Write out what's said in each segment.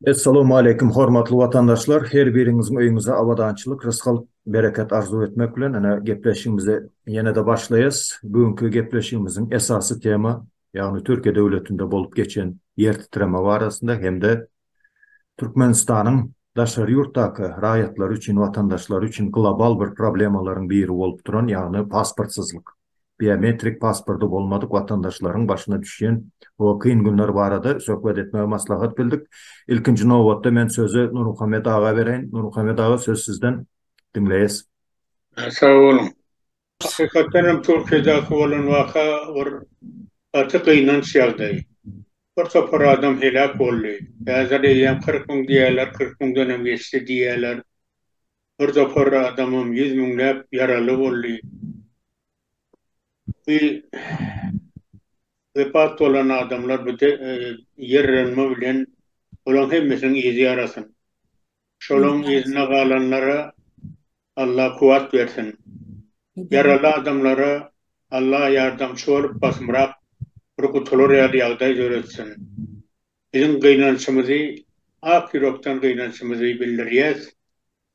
Assalamu alaikum hormatly watandaşlar. Her biriňiziň öýüňize awadançylyk, rızkyk, bereket arzu etmek bilen ana gepleşigimize ýene de başlaýas. Bugünkü gepleşigimiziň esasy tema, ýagny Türkiýe döwletinde bolup geçen ýer titreme barasynda hemde Türkmenistanyň daşary ýurtdaky raýatlar üçin, watandaşlar üçin global bir problemalaryň biri bolup duran, ýagny pasportsuzlyk. Biometrik pasportu bolmadyk watandaşlaryň başyna düşen o kyn günler barada söhbet etmege maslahat bildik. İlkinci nowbatda men sözü Nurmuhammed aga bereň. Nurmuhammed aga söz sizden dinleýäs. Sağ olun. Hakikaten Türkiye'deki olan vaka bir atı kıynanç ýagdaý. Bir topar adam helak boldy. Häzir diýen 40 000 diýerler, 40 000 dönem geçti diýerler. Bir topar adamym 100 000läp yaraly boldy. Vefat olan adamlar bu yerrenme bilen olan hemmesini izi yarasın. Şolun izine galanlara Allah kuvat versin. Yaralı adamlara Allah yardımcı olup basmırak rukutulur ýagdaý öğretsin. Bizim gıynançymyzy, ak ýürekden gıynançymyzy bildirýäs.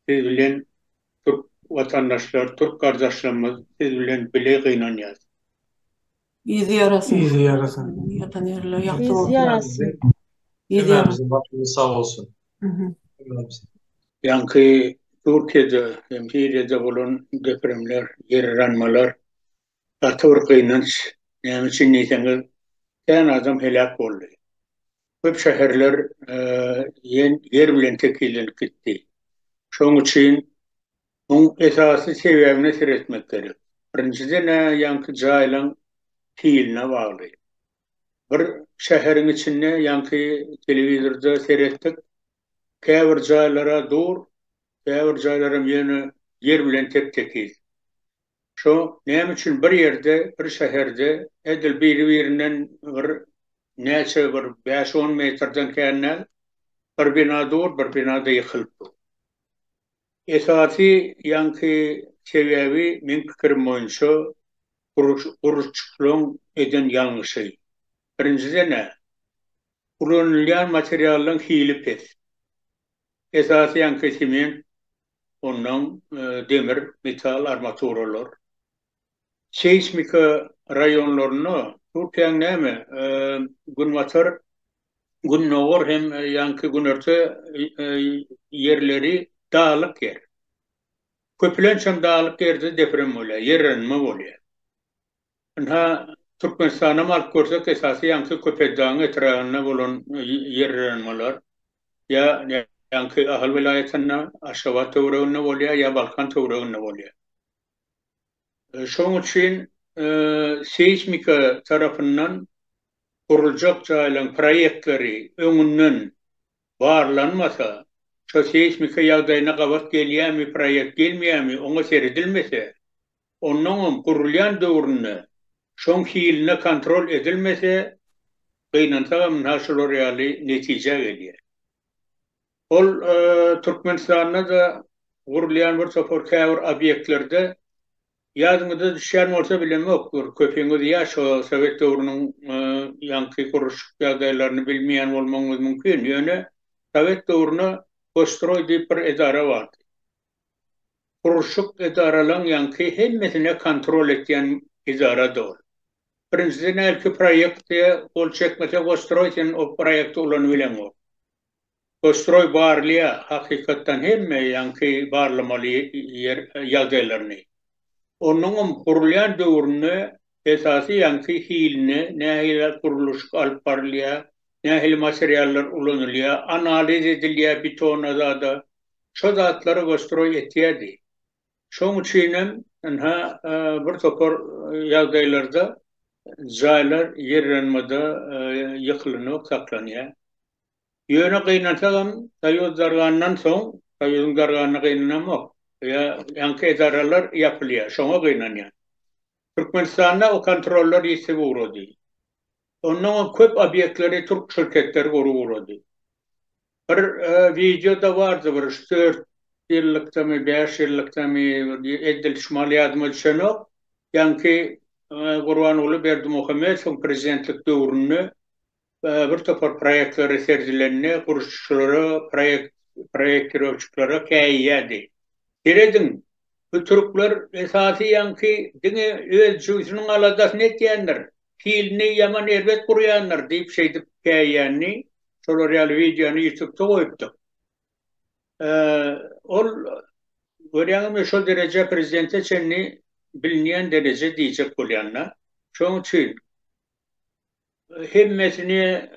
Siz bilen Türk vatandaşlar, Türk gardaşlarymyz siz bilen bile gıynanýas. İzi yarasın. İyi yarasın. Yatan yerler yaktı Biz olsun. yarasın. İzi yarasın. Hepimizin başımız sağ olsun. Hı hı. Hepimizin. Yankı Türkiye'de hem Suriye'de bolan depremler, yerranmalar, atır gıynanç, näme üçin diýseňiz, sen adam helak boldy. Köp şäherler yer bilen tekillenip gitdi. Şoň üçin bu esasy sebäbine seretmek gerek. Birinciden yankı jaýlaň fiiline bagly. Bir şäheriň içinde yankı telewizorda seretdik. Käbir jaýlara dur, käbir jaýlara ýene yer bilen tek-tekil. Şo näme üçin bir ýerde, bir şäherde edil biri-birinden bir näçe bir 5-10 metrden känel bir bina dur, bir binada ýykylypdy. Esasy yankı sebäbi men pikirim boýunça uruşçylyň eden ýalňyşy. Birinciden kullanylýan materiallaryň hili pes. Esasy yankı sement, ondan demir, metal armaturalar. Seismika rayonlaryny Türkiýeň näme günwatar günnowar hem yankı günörte yerleri dağlık yer. Köpülençem dağlık yerde deprem bolýar, yerrenme bolýar. Ha Türkmenistana alyp görsek esasy yankı Köpedağın etragyna bolan yerrenmeler ya yankı Ahal vilayetinde Aşgabat töwereginde bolýar ya Balkan töwereginde bolýar. Şoň üçin seismika tarapyndan kuruljak jaýlaryň proyektleri öňünden barlanmasa, şo seismika ýagdaýyna gabat gelýärmi, proyekt gelmeýärmi, oňa seredilmese, ondan kurulýan döwründe şoň hiline kontrol edilmese, gıynansa naşylar ýaly netije gelýär. Ol Türkmenistanda da gurulýan bir topar käbir obýektlerde ýadyňyzda düşýän bolsa bilemokdur. Köpeňiz ýa-şo Sowet döwrüniň ýanky kuruluşyk ýagdaýlaryny bilmeýän bolmagyňyz mümkin. Ýöne Sowet döwrüne Gostroy diýip bir edara bardy. Kuruluşyk edaralaryň ýanky hemmesine kontrol etýän edara dol. Birinciden elki proýekte ol çekmese Gostroy sen o proýekte ulany bilen ol. Gostroy barlya hakykatdan hemme ýanky barlamaly ýagdaýlaryny. Onun kurulyan döwrüne esasy yankı hiline, nähili kuruluşyk alyp barylýar, nähili materiallar ulanylýar, analiz edilýär betonada, şo zatlary Gostroy etýärdi. Şoň üçin bir topar ýagdaýlarda jaýlar yerrenmede ýykylynyp saklanýar. Ýöne gynansalam taýyoz dargandan soň, taýyozyň darganyna gynanmak. Yankı edaralar yapılıyor. Şoňa gynanýar. Türkmenistanda o kontroller ýese uğradı. Ondan köp obyektleri Türk şirketleri uğradı. Bir videoda vardı bir 4 ýyllykdamy, 5 ýyllykdamy edil şumaly ýadyma düşenok. Yankı Gurbanuly Berdimuhammed soň prezidentlik döwründe bir topar proyektleri sergilenine kuruluşçulara, proyekt kiröpçüklara käýýädi. Diredin, bu Türkler esasy ýanky diňe öz jüýsüniň aladasyny etýändir. Fiilini yaman erbet gurýanlar diýip şeýdip käýýänni, şolar ýaly videony YouTube'da goýupdy. Ol görýäňmi şol derece prezidente çenni bilinýän derece diýjek bolýanlar. Şoň üçin hemmesini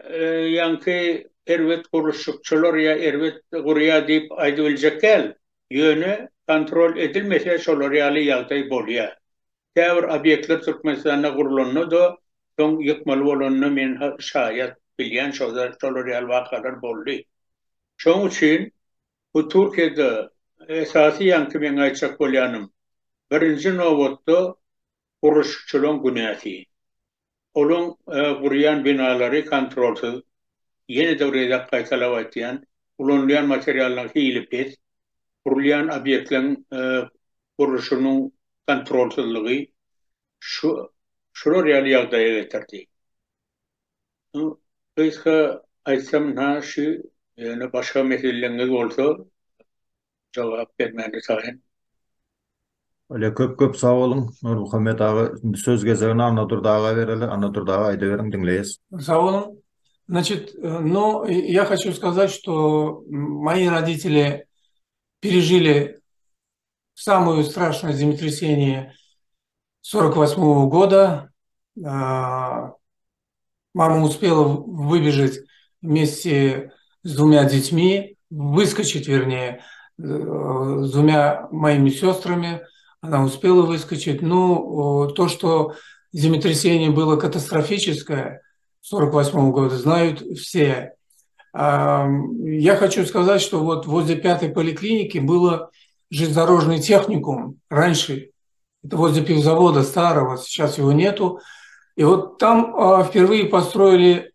yankı ervet kuruluşçular ya ervet gurya deyip aýdybiljekkel ýöne kontrol edilmese şolar ýaly ýagdaý bolýar. Täwir obýektler Türkmenistanda gurulanyny da soň ýykmaly bolanyny men şaýat bilýän şolar ýaly wakalar boldy. Şoň üçin bu Türkiýede esasy yankı men aýtjak bolýanym birinji nowatda kuruluşçulyň günäsi. Olun guryan binaları kontrolsüz, yeni devrede kayıtlav ettiyen, kullanılan materyalların hiyilip et, kurulan obyektlerin kuruluşunun kontrolsüzlüğü şunu real yağdaya getirdi. Kıyska aytsam ha şu yani başka meseleleriniz olsa cevap vermeni sayın. Öyle köp sağ olun. Nurmuhammed ağa söz gezegini Anadur Dağ'a verelim. Anadur Dağ'a ayda verin dinleyiz. Sağ olun. Значит, ну, я хочу сказать, что мои родители пережили самое страшное землетрясение 48 года. Мама успела выбежать вместе с двумя детьми, выскочить, вернее, с двумя моими сестрами. Она успела выскочить. Ну, то, что землетрясение было катастрофическое 1948 года, знают все. Я хочу сказать, что вот возле 5-й поликлиники было железнодорожный техникум раньше. Это возле пивзавода старого, сейчас его нету. И вот там впервые построили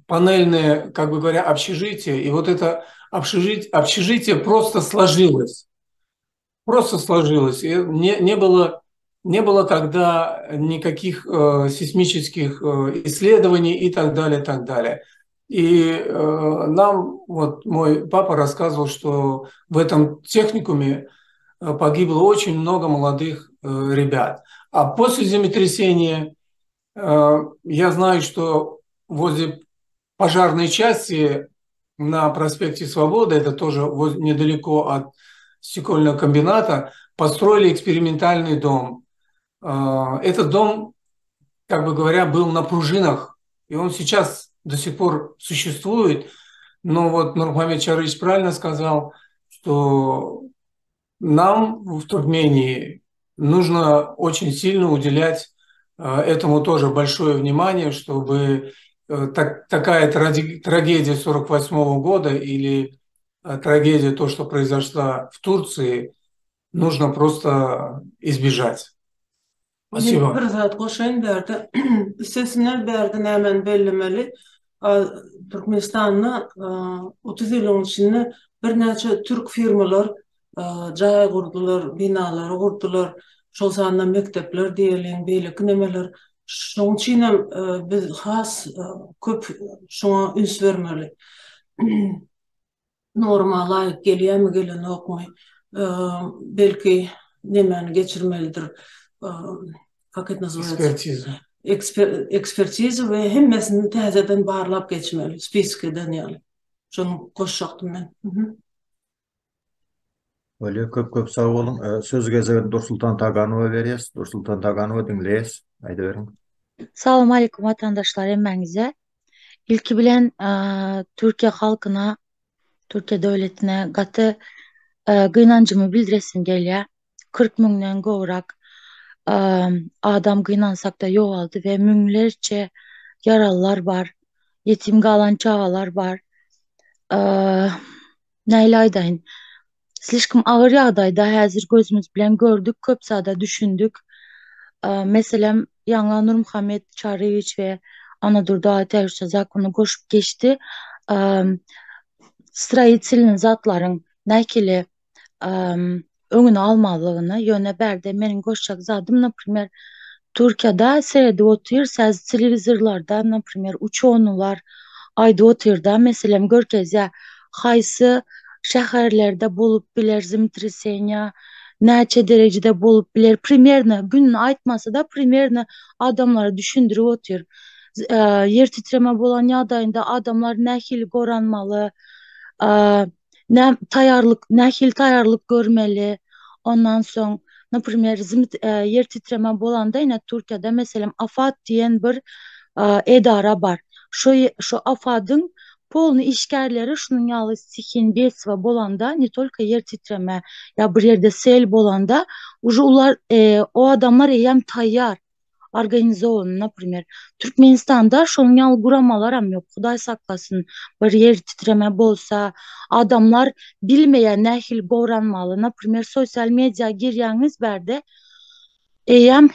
панельное, как бы говоря, общежитие. И вот это общежитие просто сложилось. Просто сложилось. И не было тогда никаких сейсмических исследований и так далее, и так далее. И нам вот мой папа рассказывал, что в этом техникуме погибло очень много молодых ребят. А после землетрясения я знаю, что возле пожарной части на проспекте Свободы, это тоже недалеко от стекольного комбината, построили экспериментальный дом. Этот дом, как бы говоря, был на пружинах, и он сейчас до сих пор существует. Но вот Нурмухамед Чарыч правильно сказал, что нам в Туркмении нужно очень сильно уделять этому тоже большое внимание, чтобы такая трагедия 1948 года или трагедия, то, что произошла в Турции, нужно просто избежать. Спасибо. Bir zat koşayın berdi. İstesine berdi hemen bellemeli. Türkmenistan'da 30 yılın içinde bir neçe Türk firmalar cay kurdular, binaları kurdular. Şol sanında mektepler diyelim, beylik nemeler. Şoň üçin biz has köp şoňa üns vermeli. Normal aýyp gelýärmi gelen okmy. Belki nemeni geçirmelidir. Как это называется? Ekspertiza ve hemmesini täzeden barlap geçmeli. Spiskeden yani. Şonu koşacaktım ben. Öyle köp sağ olun. Söz gezegini Dursultan Taganova veriyes. Dursultan Taganova dinleyiz. Ayda verin. Assalamu alaikum vatandaşlar, emmeňize. İlki bilen Türkiye halkına, Türkiye devletine gatı gıynancımı bildiresim gelýär. 40 müňden gowrak adam gıynansakda yoğaldı ve müňlerce yaralılar var. Yetim galan çağalar var. Näyle aýdaýyn? Slişkim ağır ýagdaýda häzir gözümüz bilen gördük, köp sada düşündük. Meselem Ýaňa Nurmuhammed Çarıç ve Anadur Dağa terörist zakonu goşup geçti. Stroýitelin zatlaryň näkili öňüne almalygyny ýöne berde meniň goşjak zadym, napример, Türkiye'de seyrede otur, siz televizorlarda, например, uçonular ayda otur da, mesela görkez ya, haysı şehirlerde bulup bilir zemtresenya, neçe derecede bulup bilir, primerni, gününü aytmasa da primerni adamlara düşündürüp otur. Yer titreme bolan yadayında adamlar nehil goranmalı, e, nehil tayarlık görmeli, ondan sonra например, yer titreme bolanda yine Türkiye'de mesela AFAD diyen bir edara var. Şu AFAD'ın polnu işgərləri şunun yalı sikin besva bolanda ne только yer titreme ya bir yerde sel bolanda o adamlar eyyem tayyar organize olun. Например, Türkmenistan'da şunun yalı kuramalar am yok. Kuday saklasın bir yer titreme bolsa adamlar bilmeyen nehil boranmalı. Например, sosyal medya giryeniz berde eyyem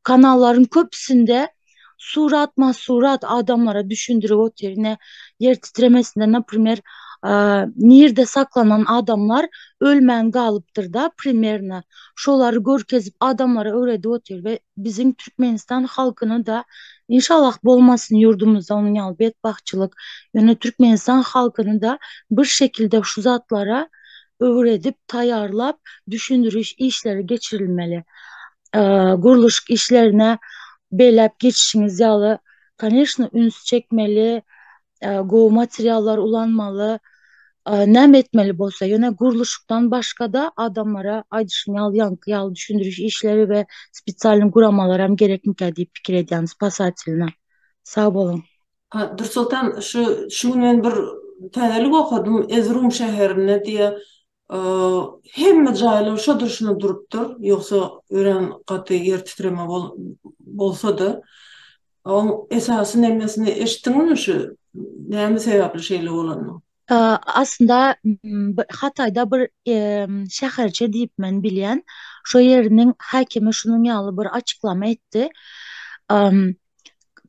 kanalların köpüsünde surat adamlara düşündürüp oturine yer titremesinde например nerede saklanan adamlar ölmen kalıptır da primerine şoları görkezip adamlara öğredi otur ve bizim Türkmenistan halkını da inşallah bolmasın yurdumuzda onun yal bedbahtçılık yani Türkmenistan halkını da bir şekilde şu zatlara öğretip tayarlap düşündürüş işleri geçirilmeli. Kuruluş işlerine belep geçişiniz yalı. Конечно, üns çekmeli, go materyallar ulanmalı, nem etmeli bolsa. Yine kuruluştan başka da adamlara aydışın yankı yal düşündürüş işleri ve spesialin kuramalar hem gerekli deyip fikir ediniz pasatiline. Sağ olun. Dursultan şu men bir täzelik okudum Ezrum şäherine diye hemme jaýlar şo durşuny durupdyr ýoksa ören gaty yer titreme bolsa da o esasy nemesini eşitdiňmi şu näme sebäpli şeýle bolanyny? Aslında Hatay'da bir şehirçe deyip men bilyen şu yerinin hakimi şunun yalı bir açıklama etti.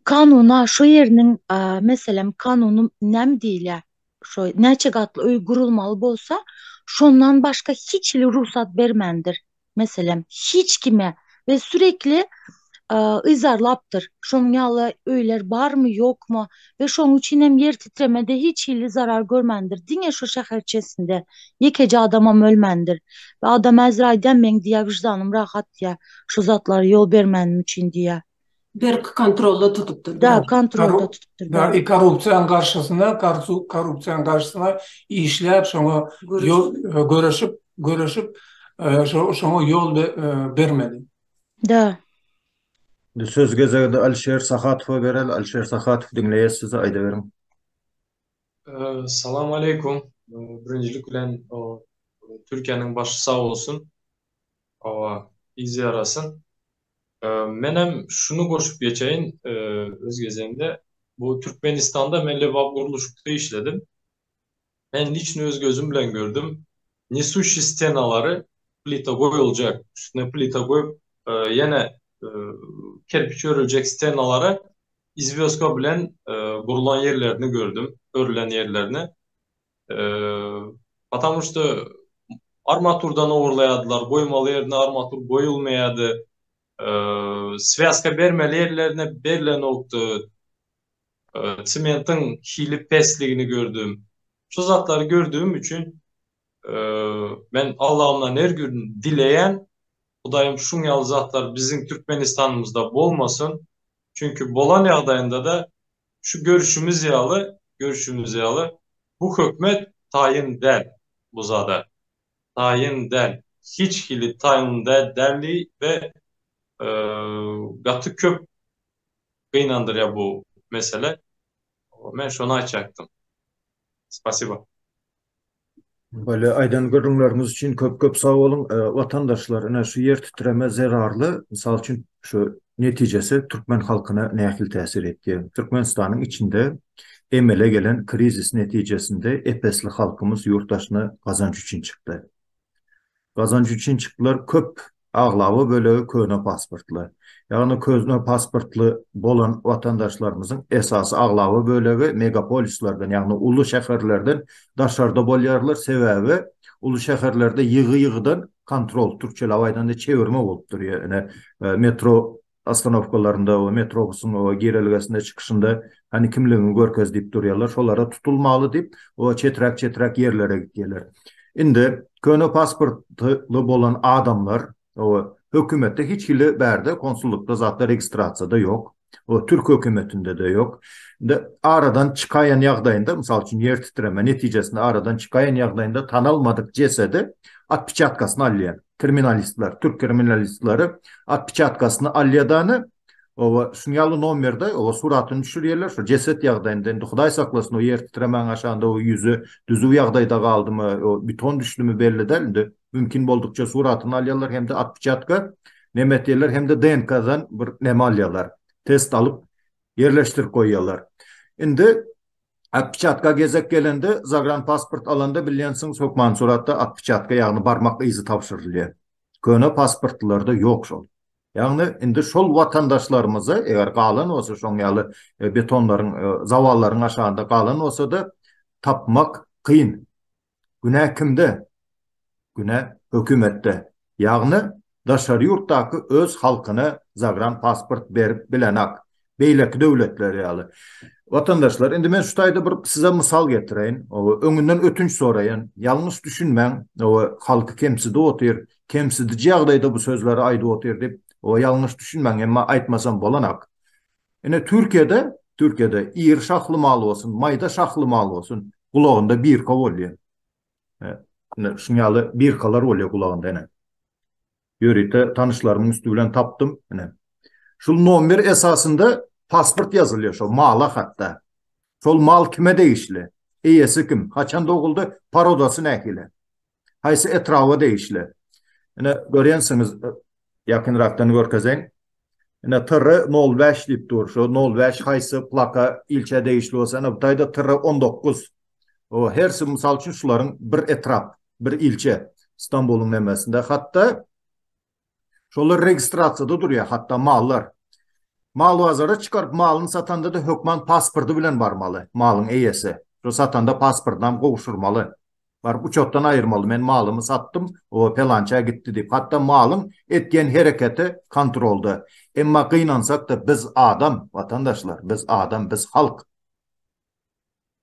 Kanuna şu yerinin mesela kanunun nem değil ya şu neçe katlı öy kurulmalı bolsa şondan başka hiç ruhsat vermendir. Mesela hiç kime ve sürekli izarlaptır. Şonun yalı öyler var mı yok mu ve şonun için hem yer titremede hiç hili zarar görmendir. Dine şu şehirçesinde yekece adamam ölmendir. Ve adam Ezra'yden ben diye vicdanım rahat diye şu zatları yol vermenim için diye. Berk kontrolda tutupdyr. Da kontrolda tutupdyr. Da, korrupsiyanın karşısına işlep, şoňa görüşüp şoňa yol bermeli. Da. Söz gezeginde Alişer Sahatov'a berel. Alişer Sahatov dinleýär sizi, aýda beriň. Salam aleykum. Birinjilik bilen Türkiýanyň başı sağ olsun. Izy yarasın. Menem şunu goşup geçeyin öz gezeginde. Bu Türkmenistan'da men Levap guruluşukda işledim. Ben liçni öz gözüm bilen gördüm. Несущий stenaları plita koyulacak. Üstüne plita koyup yine kerpiç örülecek stenalara izvioska bilen kurulan yerlerini gördüm. Örülen yerlerini. Потому что armaturdan uğurlayadılar. Boymalı yerine armatur boyulmayadı. Svязка bermeli yerlerine berilen oldu. Simentin hili pesliğini gördüm. Şu zatları gördüğüm için ben Allah'ımdan her gün dileyen Hudayım şun yalı zatlar bizim Türkmenistan'ımızda bolmasın. Çünkü bolan yağdayında da şu görüşümüz yalı bu hükmet tayin del bu zada. Tayin del. Hiç hili tayin del derli ve gatı köp kıynandır ya bu mesele. Ben şunu açacaktım. Spasiba. Böyle aýdan görüňleriniz için köp sağ olun. Vatandaşlar, ene şu yer titreme zerarlı. Misal için şu neticesi Türkmen halkına nähil täsir etdi. Türkmenistanyň içinde emele gelen krizis neticesinde epesli halkımız yurttaşına kazanç için çıktı. Kazanç için çıktılar, köp ağlavı böyle köne pasportlu. Yani köne pasportlu bolan vatandaşlarımızın esası ağlavı böyle ve megapolislerden, yani ulu şehirlerden daşarda bolyarlar sebebi ulu şehirlerde yığı-yığıdan kontrol, Türkçe lavaydan da çevirme olup duruyor. Yani metro astanovkalarında, o metrobusun o girelgesinde çıkışında hani kimliğini görkez deyip duruyorlar. Şolara tutulmalı deyip o çetrak yerlere gittiler. Indi köne pasportlu bolan adamlar o hükümette hiç hili berde konsullukta zaten registrasyada yok. O Türk hükümetinde de yok. De aradan çıkayan yağdayında, misal için yer titreme neticesinde aradan çıkayan yağdayında tanılmadık cesedi atpiçatkasını alliyen kriminalistler, Türk kriminalistleri atpiçatkasını alliyadanı o şunyalı nomerde o suratını düşürüyorlar. Şu ceset yağdayında Huday saklasın o yer titremen aşağında o yüzü düzü yağdayda kaldı mı o beton düştü mü belli değil. Mümkün oldukça suratını alıyorlar hem de atpiçatka nemet yerler hem de DNK'dan bir neme alıyorlar. Test alıp yerleştir koyuyorlar. Indi atpiçatka gezek gelende zagran pasport alanda bilyensin sokman suratta atpiçatka yani barmakla izi tavşırılıyor. Köne pasportlarda yok şol. Yani indi şol vatandaşlarımızı eğer kalan olsa şonyalı betonların zavalların aşağında kalan olsa da tapmak kıyın. Günah kimde? Günah hükümette. Yani daşarı yurttaki öz halkına zagran pasport berip bilenak. Beyleki devletleri yani. Vatandaşlar, indi men şutayda bir size misal getireyim. O öňünden ötünç sorayın. Yanlış düşünmän. O halkı kemsidi otyr, kemsidi jagdaýda bu sözleri aýdy otyr dip o yanlış düşünmän, emma aýtmasam bolanak. Ene Türkiýede ir şahly mal bolsun, maýda şahly mal bolsun, kulagynda bir bolýar. Şunyalı bir kalar bolýar kulagynda ene. Ýörite tanışlarymyň üstü bilen tapdym ene. Şul nomer esasında pasport yazılıyor şu mala hatta. Şol mal kime değişli? Eýesi kim? Haçan doguldy? Parodasy nähili? Haýsy etrawa değişli? Ene görýänsiňiz ýakynrakdan görkezeň. Ene tırı 05 diýip dur. Şu 05 haýsy plaka ilçe değişli bolsa, ene butaýda tırı 19. O hersi misal üçin şularyň bir etrap, bir ilçe İstanbul'un nemesinde. Hatta şolar registrasiýada durýar, hatta mallar. Mal bazara çıkarıp malını satanda da hökman pasportu bilen barmalı. Malın eýesi. Şu satanda pasportdan gowuşurmalı. Var uçotdan ayırmalı. Men malımı sattım, o pelança gitti deyip. Hatta malın etken hareketi kontrolda. Emma kıynansak da biz adam, vatandaşlar, biz adam, biz halk.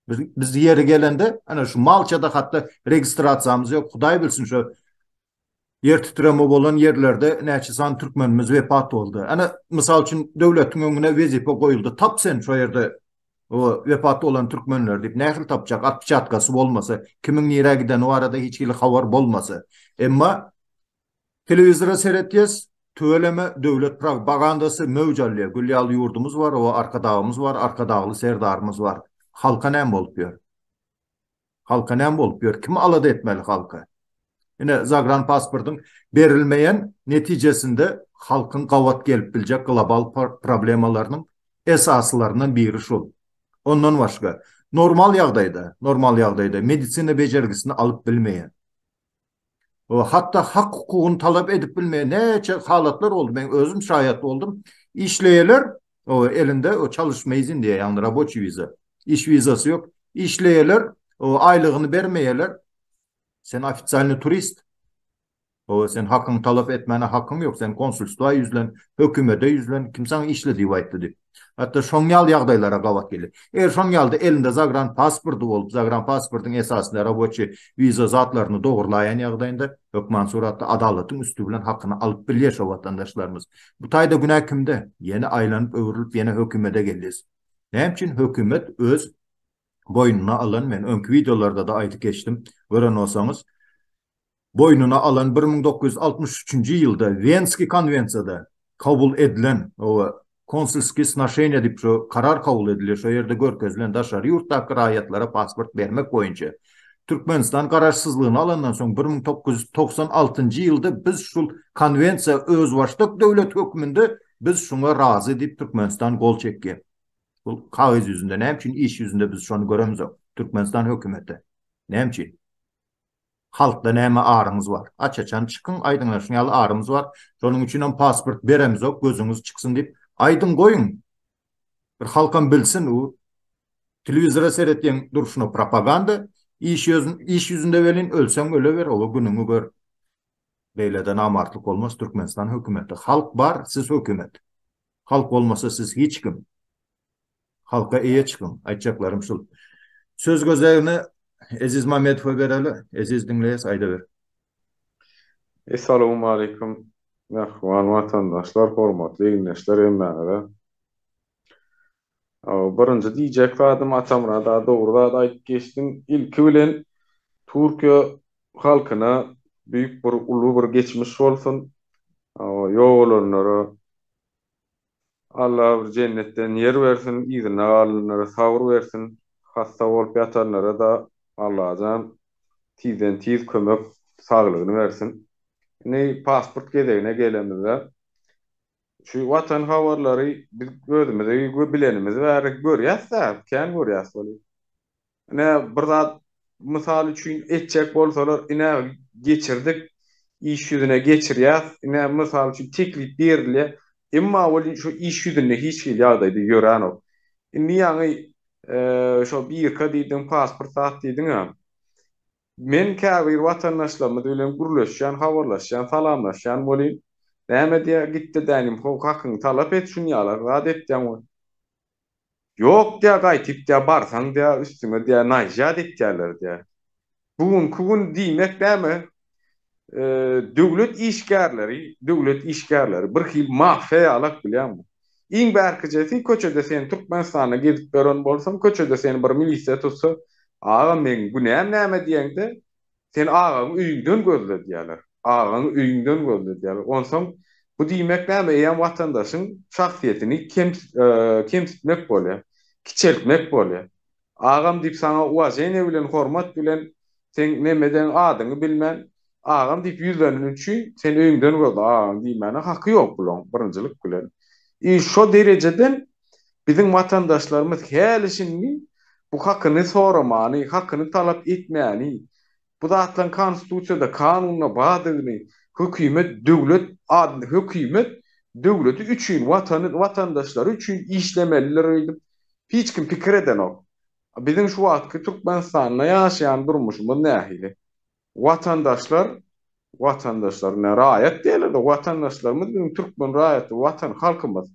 Biz yeri gelende, ana şu malçada hatta registrasyamız yok. Huday bilsin şu yer titreme bolan yerlerde näçe san türkmenimiz wepat boldy. Ana misal üçin döwletiň öňüne wezipe goýuldy. Tap sen şu ýerde o wepat olan türkmenler diýip nähil tapjak atpiçatkasy bolmasa, kimiň ýere giden o arada hiç hili habar bolmasa. Emma telewizora seretýäs, tööleme döwlet propagandasy möwjally. Gülýaly ýurdumuz var, o arka dağımız var, arka dağlı serdarımız var. Halka näme bolup ýör? Halka näme bolup ýör? Kim alada etmeli halka? Yine zagran pasportun berilmeyen neticesinde halkın gavat gelip bilecek global problemalarının esaslarından biri şu. Ondan başka normal ýagdaýda medisina bejergisini alıp bilmeyen. O hatta hak hukukunu talep edip bilmeyen neçe halatlar oldu. Ben özüm şahit oldum. İşleyeler o elinde o çalışma izin diye yani raboçi viza. İş vizası yok. İşleyeler o aylığını vermeyeler. Sen ofitsialny turist. O sen hakkını talep etmene hakkın yok. Sen konsulstuğa yüzlen, hökümete yüzlen, kimseň işle diýip aýtdy. Hatta şoňal ýagdaýlara gawat gelir. Eger şoňalda elinde zagran pasportu bolup, zagran pasportyň esasynda raboçi viza zatlaryny dogurlaýan ýagdaýynda hökman suratda adalatyň üstü bilen hakkını alyp bilýär şo vatandaşlarymız. Bu taýda günah kimde? Ýene aýlanyp öwrülip ýene hökümete gelýär. Näme üçin hökümet öz boynuna alan, men öňkü videolarda da aýtyp geçdim. Gören olsaňyz, boynuna alan 1963-nji ýylda Venski konwensiyada kabul edilen o konsulski snaşeňa diýip şu karar kabul edilir. Şo ýerde görkezilen daşary ýurtdaky raýatlara pasport bermek boýunça Türkmenistan kararsızlygyny alandan soň 1996-njy ýylda biz şul konwensiýa öz başlyk döwlet hökmünde biz şuňa razy diýip Türkmenistan gol çekdi. Bu kağız yüzünde, näme üçin iş yüzünde biz şonu göremiz. Türkmenistan hökümeti. Näme üçin? Halkda näme arymyz var? Açaçan çıkın, aýdyňlaşýaly arymyz var. Şonuň üçin pasport beremiz, gözüňiz çıksın diýip aýdym goýun. Bir halkam bilsin, o telewizora seretýän duruşuna propaganda, iş yüzünde welin ölseň öleber, o günüňi gör. Beýleden amartlyk olmaz Türkmenistan hökümeti. Halk bar, siz hökümet. Halk olmasa siz hiç kim. Halka iyi çıkın. Aytacaklarım şul. Söz gözlerine Aziz Mamedov'a bereli. Aziz dinleyiz, ayda ver. Assalamu alaikum. Mehman vatandaşlar, hormatly dinleşler emmänede. Birinji diýjek zadym atamra da dogruda da aýdyp geçdim. İlki bilen Türkiýe halkyna büyük bir ulu bir geçmiş bolsun. Ýoğulanlara Allah bir cennetden yer versin, izine alınlara sabır versin. Hasta bolup ýatanlara da Allah'dan tizden tiz kömek saglygyny versin. Ne pasport gedeğine gelenimizde şu watan habarlary biz gözümizde bilenimiz we görýäs-de, kän görýäs bolu. Ne bir zat mysal üçin etjek bolsalar, ine geçirdik, iş yüzüne geçirýäs, ine mysal üçin teklip berilýär. Emma ol şu iş yüzüne hiç ýagdaýda ýörenok. Indi ýa-ni şo bir diýdim pasport sat diýdiň. Men käbir watandaşlarymyz bilen gürleşýän, habarlaşýan, salamlaşýan bolýan. Näme diýe gitdi dänim, hakyny talap et şunu ýalar, rad etdiň. Ýok diýe gaýtyp diýe barsaň diýe üstüňe diýe naýjat etýärler diýe. Bugun diýmek näme? Döwlet işgärleri bir hil mahfe alak bilýärmi? Iň bärkijesi köçede sen Türkmenistana gezip beren bolsam, köçede seni bir milisiýa tutsa, aga men bu näme diýende, sen agaň üýünden gözle diýerler. Agaň üýünden gözle diýerler. Onsoň bu diýmek näme? Eýen watandaşyň şahsiýetini kemsitmek bolýar, kiçeltmek bolýar. Agam diýip sana uwajene bilen, hormat bilen sen nemeden adyny bilmän, agam diýip ýüzlenen üçin sen öýüňden gözle agam diýmäne haky ýok bulan, birinjilik bilen. Şo derejeden bizim vatandaşlarımız helişini bu hakyny soramany, hakyny talap etmäni, bu zatlan konstitusiýada kanunna badyny, hökümet döwleti üçin, vatandaşlary üçin işlemeliler edip hiç kim pikir edenok. Bizim şu wagtky Türkmenistanda ýaşaýan durmuşymyz nähili? Vatandaşlar ne raýat diýerler, vatandaşlarymız bizim Türkmen raýaty, watan halkymyz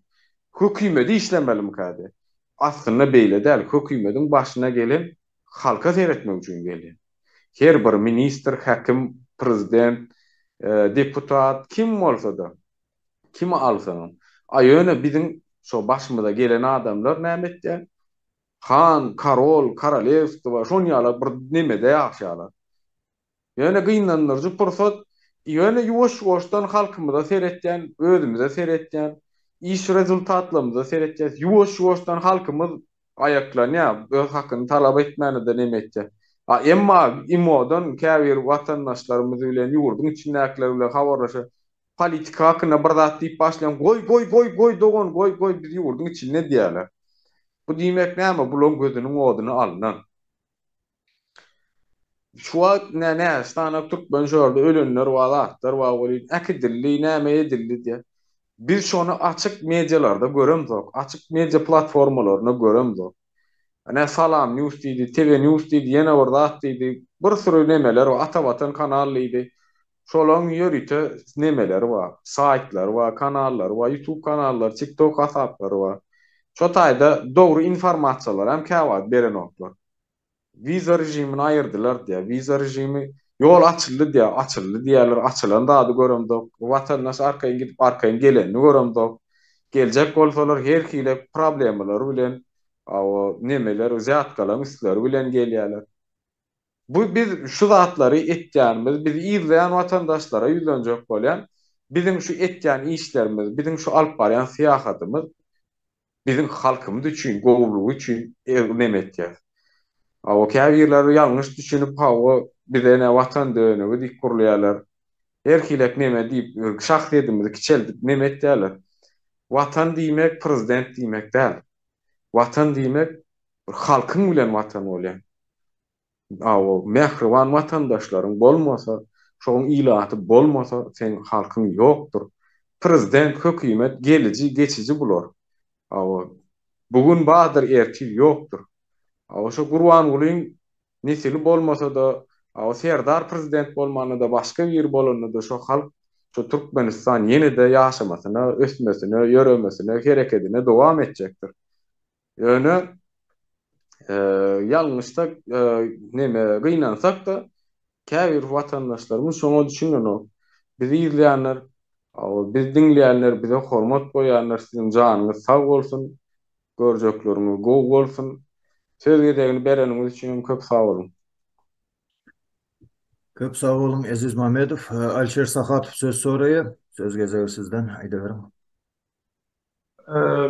hökümeti işlemelim kadi. Aslında beýle däl, hökümetiň başyna gelen halka seretmek üçin gelýär. Her bir minister, hakim, prezident, deputat kim bolsa da, kimi alsaň, aýöne bizim şo başymyza gelen adamlar näme etdi? Han, karol, karalewstwa, şoň ýalar bir nemede ýaşaýarlar. Ýöne gynanlarjy pursat, ýöne ýuwaş-ýuwaşdan halkymyza seretýän, özümize seretýän, iş rezultatlarymyza seretýän, ýuwaş-ýuwaşdan halkymyz ayaklanýar, öz hakyny talap etmänide näme etdi? Emma imodan käbir watandaşlarymyz bilen ýurduň içindäkiler bilen habarlaşa, politika hakyna bir zat diýip başlayan, goý dogan, goý biz ýurduň içinde diýerler. Bu diýmek näme? Bulan gözüniň oduny alynan. Şu wagt näme stana Türkmen şöhrde ölenler wagtlar wa bolýan, akidilli näme edildi diýe. Biz şonu açık medyalarda göremzok, açık medya platformalarına göremzok. Ana Salam News diýdi, TV News diýdi, ýene bir zat diýdi, bir sürü nemeler we Atawatan kanaly diýdi. Şolaň ýörite nemeler we saytlar we kanallar we YouTube kanallar, TikTok hasaplary we şo taýda dogry informasiýalar hem käwat berenoklar. Viza rejimini ayırdılar diye. Viza rejimi yol açıldı diye, diýerler, açılan da göremdok. Vatandaş arkaýyn gidip arkaýyn geleni göremdok. Geljek bolsalar her hile problemler bilen, nemeler, ziyatkalar, misler bilen gelýärler. Bu biz şu zatlary etýänimiz, bizi izleyen vatandaşlara ýüzlenjek bolýan, bizim şu etýän işlerimiz, bizim şu alyp barýan syýasatymyz, bizim halkymyz üçin, gowlugy üçin neme etýär. O käbirler ýalňyş düşünüp bize ne watan döňüňi dik kurlaýarlar. Erkilek neme diýip şahsiýetimizi kiçeltip neme etýärler. Watan diýmek prezident diýmek däl. Watan diýmek bir halkyň bilen watan bolýar. O mehriban watandaşlaryň bolmasa, şoň ilaty bolmasa sen halkyň ýokdur. Prezident, hökümet geliji, geçici bular. Bugun badyr erki ýokdur. Şo Gurban Gulyň nesili bolmasa da, serdar prezident bolmanyda, başga bir bolanyda şo halk şu Türkmenistan yine de yaşamasına, ösmesine, yöremesine, hareketine devam edecektir. Yani yalnızda neme gıynansak da käbir vatandaşlarımız şoňa düşünýän o. Bizi izleýänler, bizi dinleýänler, bize hormat goýanlar, sizin janyňyz sag bolsun, görjekleriniz gowy bolsun. Sözge degini bereniňiz üçin köp sag bolun. Köp sağ olun Aziz Mahmedov. Alşer Sahatov söz soraýa. Söz gezer sizden. Aýda berin.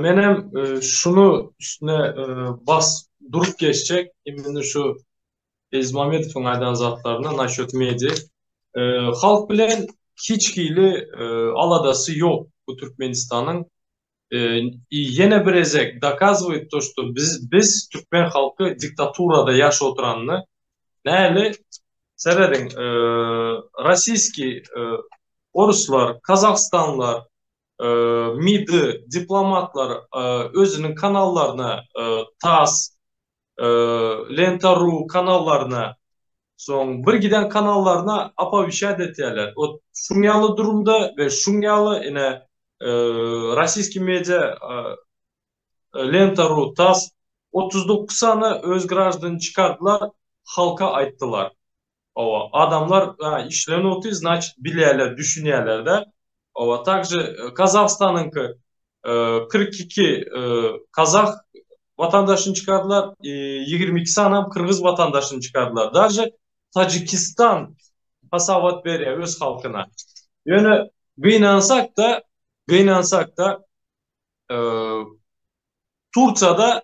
Menem şunu üstüne bas durup geçecek. Emine şu Ezmametow'un aydan zatlarına naşöt medya. Halk bilen hiçkili aladası yok bu Türkmenistan'ın. Yine bir ezek doказывает то, что biz Türkmen halkı diktaturada yaş oturanını näli seredin Российский Oruslar, Kazakstanlar, MİD'i, diplomatlar özünün kanallarına TASS, Lenta.ru kanallarına son bir giden kanallarına apavişat etýärler. O şunyalı durumda ve şunyalı yine Российский medya Lenta.ru, TASS 39 sany öz graždany çıkardılar, halka aýtdylar. Ova adamlar işlerini otu, значит, bilýärler, düşünýärler de. Ova также Kazakstan'ınki 42 Kazak vatandaşını çıkardılar, 22 sanam Kırgız vatandaşını çıkardılar. Даже Tacikistan pasavat berýär öz halkına. Yani gıynansak da Turçada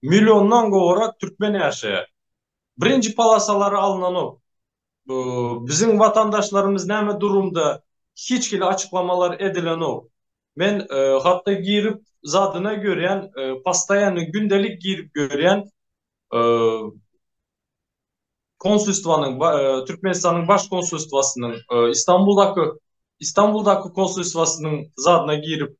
milyondan gowara Türkmen ýaşaýar. Birinci palasalary alınan o. Bizim vatandaşlarımız näme durumda, hiçkili açıklamalar edilen o. Men hatta girip zadyna görýän, pastaýany gündelik girip görýän konsulstwanyň, Türkmenistanyň baş konsulstwasynyň, İstanbuldaky konsulstwasynyň zadyna girip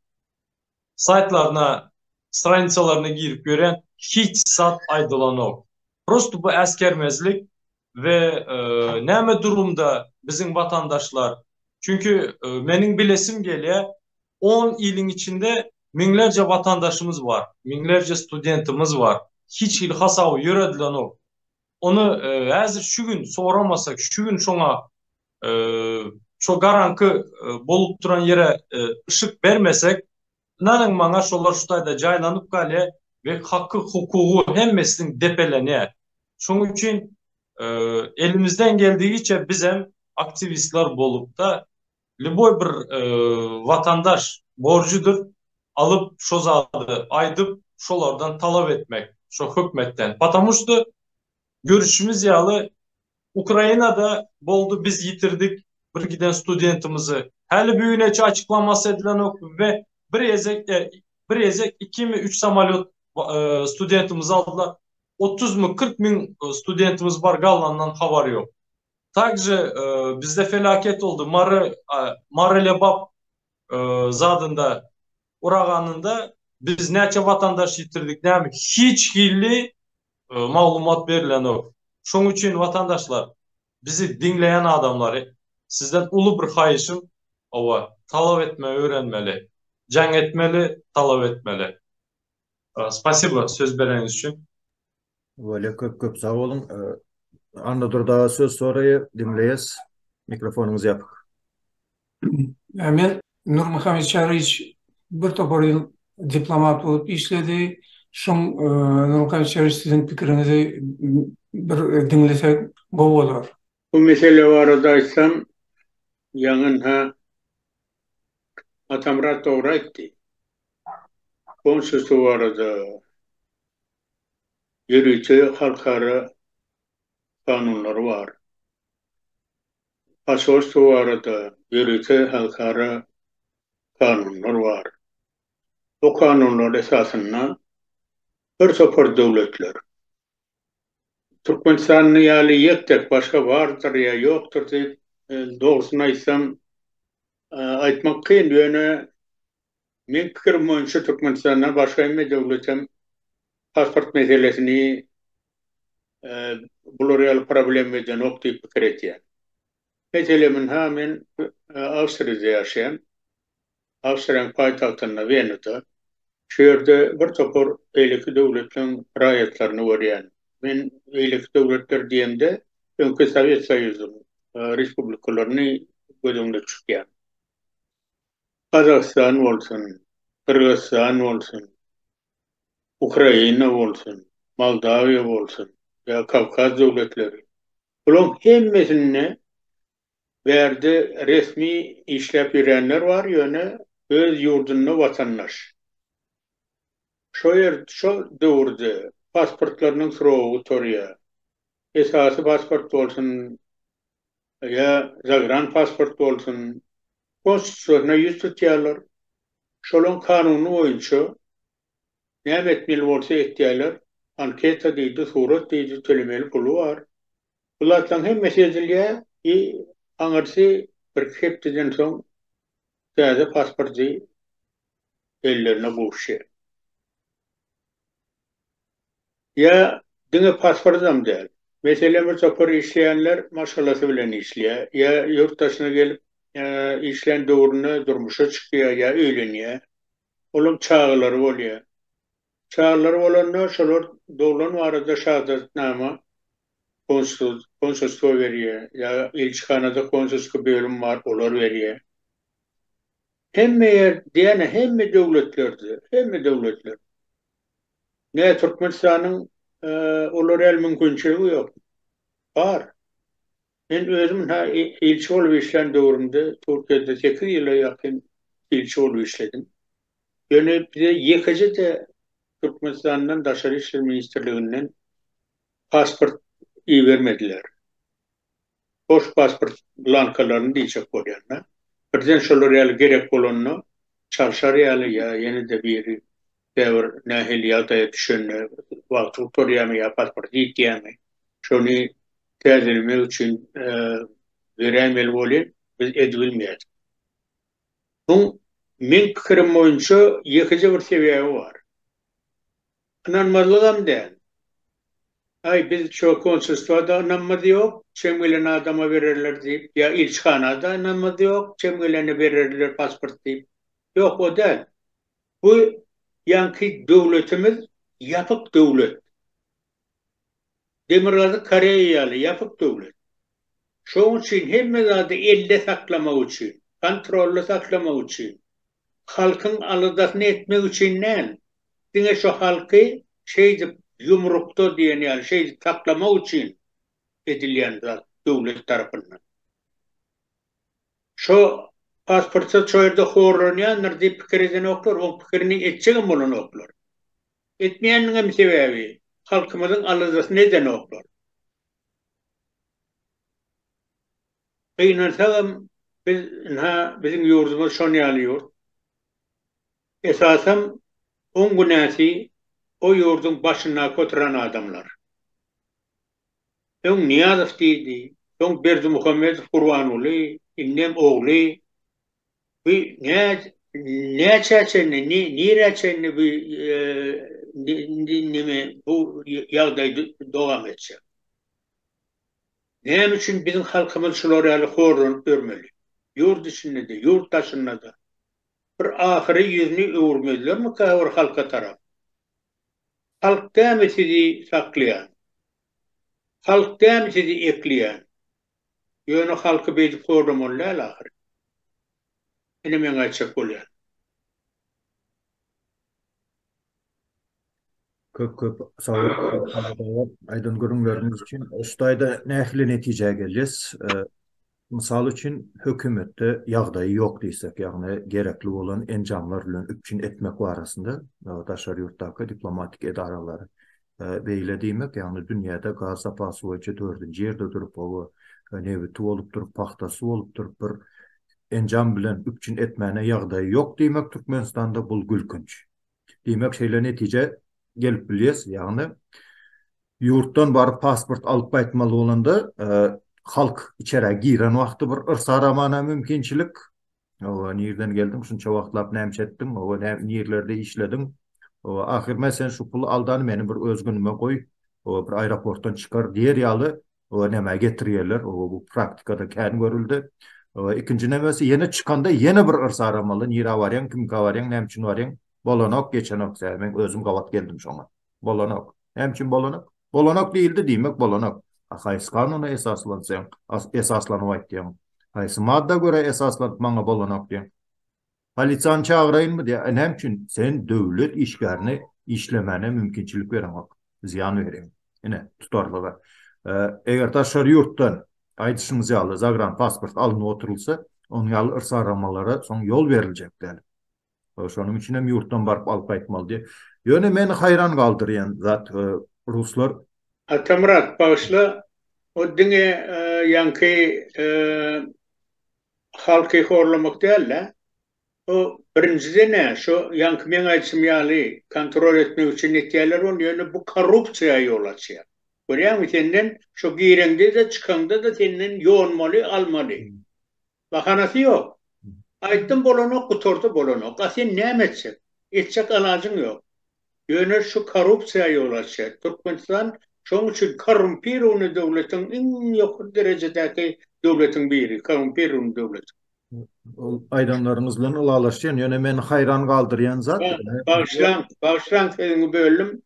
saytlaryna, straniçalaryna girip görýän hiç zat aýdylan o. Просто bu askermezlik ve näme durumda bizim vatandaşlar. Çünkü menin bilesim gelýär 10 ýylyň içinde minlerce vatandaşımız var, minlerce studentimiz var. Hiç il hasawy ýöredilen o. Onu häzir şu gün soramasak, şu gün şoňa şo garanky bolup duran yere ışık bermesek, näning maňa şolar şutaýda jaýlanyp galýar ve hakkı, hukugu hemmesini depelenýär. Şoň üçin elimizden geldiğiçe biz hem aktivistler bolup da любой bir vatandaş borcudur alıp şo zady aýdyp şolardan talap etmek, şo hökmetten. Потому что görüşümüz ýaly Ukrainada boldu, biz yitirdik bir giden studentimizi. Häli büyüneçi açıklaması edilen ok ve bir ezek 2 mi 3 samolyot studentimizi aldılar. 30 mu 40 bin studentimiz var, galandan haber yok. Также bizde felaket oldu. Marelebab zadında uraganında biz neçe vatandaş yitirdik, näme? Hiç hilli maglumat berilen o. Şoň üçin vatandaşlar, bizi dinleyen adamları sizden ulu bir haýyşym owa talap etme öğrenmeli, jang etmeli, talap etmeli. Spasibo söz bereniz üçin. Böyle köp sağ olun. Anladır daha söz soraýa dinleýäs. Mikrofonuňuzy ýapyk. Men Nurmuhamet Çarıç bir topar yıl diplomat bolup işledi. Şoň Nurmuhamet Çarıç sizin pikirinizi bir dinlesek gowy bolar. Bu mesele barada aýtsam, ýaňyn Atamrat dogry aýtdy. Konsulsu barada ýürüýçi halkara kanunlar var. Pasostu barada ýürüýçi halkara kanunlar var. O kanunlar esasında bir sopar döwletler. Türkmenistanyň ýaly ýektek başga bardyr ýa ýokdur diýip dogrusyny aýtsam aýtmak kyn. Ýöne men pikirim boýunça Türkmenistanyň başga emme döwletem pasport meselesini bular ýaly problem eden ok diýip pikir etýär. Meselemin hemen Avusturya'da yaşayan, Avusturya'nın payitahtında Viyana'da, şehirde bir topar eyleki devletin rayetlerini öğreyen. Ben eyleki devletler diyemde, önkü Sovyet Soyuzu'nun respublikalarını gözümde tutyan. Kazakistan olsun, Kırgızistan olsun, Ukrayna olsun, Moldavya olsun, ya Kafkaz devletleri. Bunun hemmesine verdi resmi işlep verenler var yöne öz yurdunu vatandaş. Şu doğurdu pasportlarının soruğu toruya. Esası pasport olsun ya zagran pasport olsun. Konstitusiyona yüz tutuyorlar. Şolun kanunu oyuncu ne etmeli olsa ettiyorlar. Anketa deydi, surat deydi, tölemeli pulu var. Bulardan hem mesajlıya anırsı bir heptiden son kağıda pasportu ellerine boğuşuyor. Ya dine pasportum değil. Mesela bir topar işleyenler maşallahı bilen işliyor. Ya yurt dışına gelip işleyen doğruna durmuşa çıkıyor ya öğleniyor. Onun çağları oluyor. Çağları olanlar şolar doğulan arada şehadatname konsolosluğa veriyor. Ya elçihanada konsolosluğa bölüm var, olar veriyor. Hem yer diyene hem devletlerdi, hem devletler. Ne Türkmenistan'ın olar el mümkünçülüğü yok. Var. Ben özüm ilçe olup işlen doğrumda Türkiye'de 8 yıla yakın ilçe olup işledim. Yani bize yıkıcı da Türkmenistan'dan Dışişleri İşleri Ministerliği'nden pasport iyi vermediler. Boş pasport blankalarını diyecek koyanlar. Birden şolar yani gerek olanını çalışar yani ya yeni de bir devir nehil ya da düşünün vakti tutuyor ya pasport yiyeceğimi. Şunu tercihlemek için veremel bolin biz edilmeyecek. Bu min fikrim boyunca yıkıcı bir seviye var. İnanmazlığım değil. Ay biz çok konsolosluğa inanmadı yok. Çemgelen adama verirler deyip ya ilçhanada inanmadı yok. Çemgelene verirler pasport deyip. Yok o değil. Bu yankı devletimiz yapık devlet. Demirazı Kareyalı yapık devlet. Şunun için hemmez adı elde saklamak için, kontrollü saklamak için, halkın alıdasını etmek için ne? Dine şu halkı yumrukta diyen yani saklamak için edilen devlet tarafından. Şu pasporta çoğurda horlanyanlar diye fikirden oklar, o fikirini edeceğim olan oklar. Etmeyenin sebebi halkımızın alıdasını neden oklar? İnansalım bizim yurdumuz şunu alıyor. Esasen 10 günesi o yurdun başına koturan adamlar. Ön Niyazov deydi, ön Berdi Muhammed Kurvanulu, innem oğlu, ne çeçenli, ne reçenli bu yağdayı devam edecek. Ne için bizim halkımız şuları horun örmeli. Yurt içinde de, yurt dışında da. Bir ahire yüzünü öğürmediler mi kavur halka taraf? Halk devam sizi saklayan, halk devam sizi ekleyen, yönü halkı bezip korumalılar ahire. Benim en açık oluyor. Köp sağ olun. Aydın görünleriniz için. Ustayda nähili netije geleceğiz. Misal için hökümette yağdayı yok diysek, yani gerekli olan encamlar bilen üçün etmek arasında daşary yurtdaki diplomatik edaraları beýle diýmek, yani dünyada gaz zapasy boýunça 4-nji ýerde durup o nebiti bolup durup paxtasy bolup durup bir encam bilen üçün etmäne yağdayı yok diýmek Türkmenistanda bul gülkünç. Diýmek şeýle netije gelip bilýäs, yani yurtdan barıp pasport alıp baytmaly bolanda halk içeri giren wagty bir ırsaramana mümkinçilik. O nereden geldim, şunça wagtlap näme etdim, o nerelerde işledim. O ahir sen şu pulu aldan meni bir özgünüme koy, o bir aeroportdan çıkar diýer ýaly O neme getiriyorlar. O bu praktikada kän görüldü. İkinci nemesi yeni çıkanda yeni bir ırs aramalı. Nira varyan, kim kavaryan, nemçin varyan. Bolanok, geçenok. Ben özüm kavat geldim şoma. Bolanok. Nemçin bolanok. Bolanok değildi demek bolanok. Haysı kanuna esaslansan, esaslanıp diýen. Haysı madda göre esaslanıp maňa bolanok diýen. Haliçan çağırayın mı diye. Nemçin sen döwlet işgärni işlemene mümkinçilik beremek. Ziyan verem. Yine tutarlığa. Eger taşary ýurtdan aýdyşyňyz ýaly zagran pasport alynyp oturulsa, onuň ýaly ırs aramalara soň ýol beriljekdir. Şonuň üçin hem ýurtdan baryp alyp aýtmaly diye. Ýöne meni hayran galdyrýan zat ruslar. Atamrat bağışla o dine yankı halkı horlamak değil. O birincide ne? Şu yankı men aýtsym ýaly kontrol etmek için etýärler onu ýöne bu korrupsiýa yol açýar. Görýärmi senden şu giýrende de çykanda da senden ýoğunmaly, almaly. Bahanasy ýok. Aýtdym bolanok, gutordy bolanok. Sen näme etsen? Etjek alagyň ýok. Ýöne şu korrupsiýa yol açýar. Türkmenistan şoň üçin korrumpiruny döwletiň iň ýokary derejedäki döwletiň biri, korrumpiruny döwlet. Aýdanlarymyz bilen ulalaşýan, ýöne meni hayran galdyrýan zat. Bağışlan seni böldüm.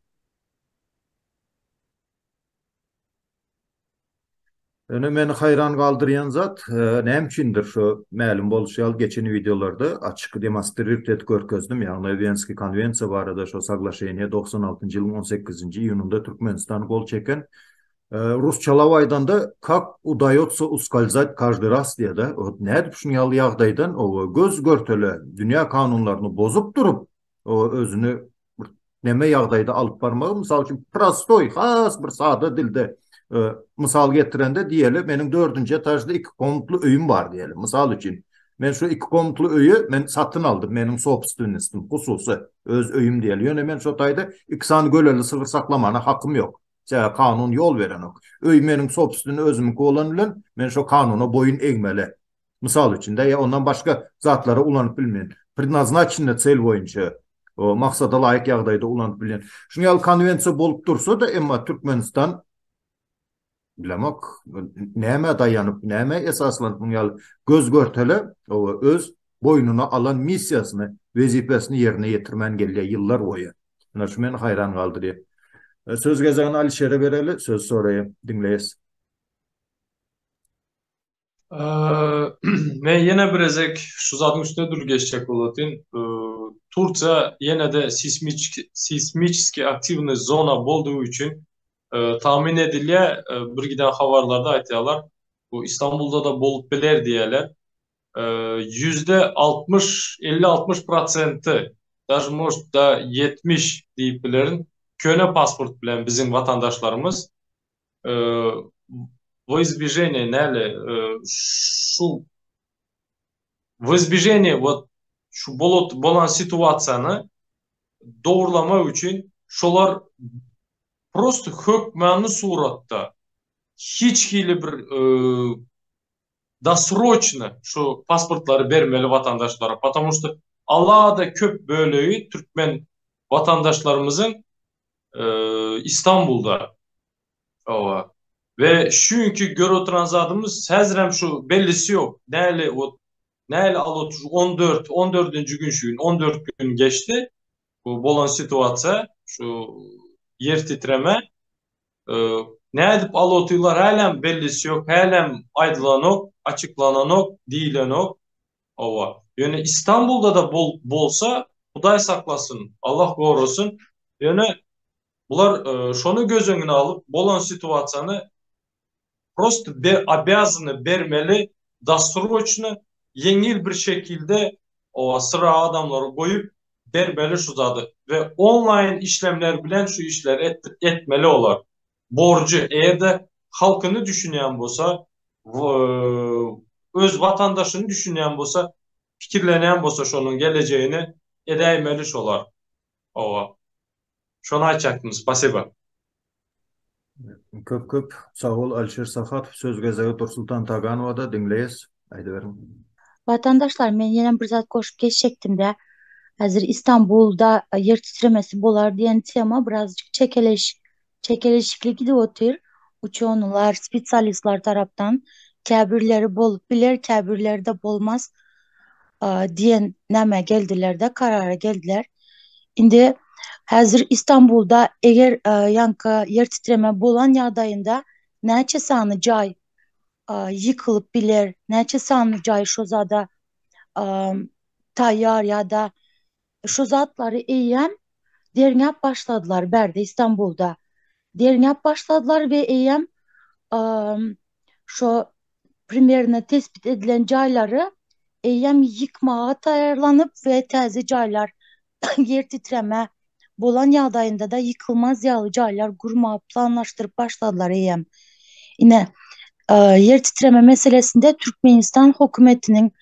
Öne meni hayran galdyrýan zat, nämçindir şu ma'lum bolşýal geçen videolarda açyk demonstrowat etip görkezdim. Ýagny Venski konvensiýa barada şu saglaşýany 96-njy ýylyň 18-nji iýununda Türkmenistan gol çeken Rusçalap aýdanda "Kak udaýotsa ускользать каждый раз" diýdi. O nädip şunu ýaly ýagdaýdan o göz görtele dünýä kanunlaryny bozup durup o özüni neme ýagdaýda alyp barmagy, mysal üçin prostoy, has bir sada dilde misal getirende diýeli, meniň 4-nji etajda 2 komnatly öýüm bar diýeli. Misal üçin, men şu 2 komnatly öýü men satyn aldym, meniň sobstvennistim, hususy öz öýüm diýeli. Ýöne men şu taýda 2 sany göleli syr saklamana hakym ýok. Kanun yol veren ok. Öý meniň sobstvenni özümki bolan bilen men şu kanuna boyun egmeli. Misal üçin de ondan başga zatlara ulanyp bilmeýän. Предназначенный цель boýunça o maksada laýyk ýagdaýda ulanyp bilýän. Şunu ýaly konvensiýa bolup dursa da emma Türkmenistan bilemek näme daýanyp, näme esaslanyp ýaly göz görtele o öz boynuna alan missiýasyny, wezipesini ýerine ýetirmän gelýär ýyllar boýu. Şuna şu meni hayran galdyrýar. Söz gezen Alişer'e bereli, söz sorayım, dinleyiz. Men yine birezek şu zatın üstüne dur geçecek bolatyn. Turkiya yine de sismiçki aktivny zona bolduğu için tahmin edilýär, bir giden habarlarda aýtýarlar. Bu İstanbul'da da bolup biler diýerler. %60, 50-60%, даже может da 70 diýip bilerin. Köne pasport bilen bizim vatandaşlarımız в избежание näle в избежание вот şu bolan situasiýany dogurlama üçin şolar просто hökmänli suratda hiç hili bir dosroçno şu pasportlary bermeli vatandaşlara, потому что Allah'a köp böleği Türkmen vatandaşlarımızın İstanbul'da ova ve çünkü gör oturan zadımız häzirem şu bellisi yok. Näle alıp 14. gün şuň 14 gün geçti. Bu bolan situasiýa şu yer titreme nädip alıtylar hälem bellisi yok, hälem aýdylanok, açıklananok, diýilenok ova. Ýöne İstanbul'da da bolsa Hudaý saklasın, Allah gorusun. Ýöne bular şonu göz öňüne alıp bolan situasiýany просто обязаны bermeli, dasturboçny yeňil bir şekilde o sıra adamları koyup bermeli şu zady ve online işlemler bilen şu işler etmeli olar. Borcu eğer halkyny düşünýän bolsa, öz vatandaşyny düşünýän bolsa, pikirlenýän bolsa şonun geleceğini edäýmeli şolar. Owa. Şonu aýtjaktym. Spasiba. Köp sağ ol Alişer Safatov, söz gezegi Dursultan Taganowa da dinleýiz. Aýdy berin. Vatandaşlar, men ýene bir zat goşup geçecektim de. Hazır İstanbul'da yer titremesi bolar diyen tema birazcık çekeleşiklik gidip otur. uçuyorlar, spesyalistler taraftan kabirleri bolup bilir, kabirleri de bolmaz diyen neme geldiler de karara geldiler. Indi hazır İstanbul'da eğer yankı yer titreme bolan yağdayında neçe sanı cay yıkılıp bilir, neçe sanı cay şozada tayyar ya da şozatları eyyem derngap başladılar berde İstanbul'da. Derngap başladılar ve eyyem şu primerine tespit edilen cayları eyyem yıkmaya tayarlanıp ve taze caylar yer titreme bolan yağdayında da yıkılmaz yağlı caylar kurmaya planlaştırıp başladılar eyyem. Yine yer titreme meselesinde Türkmenistan hükümetinin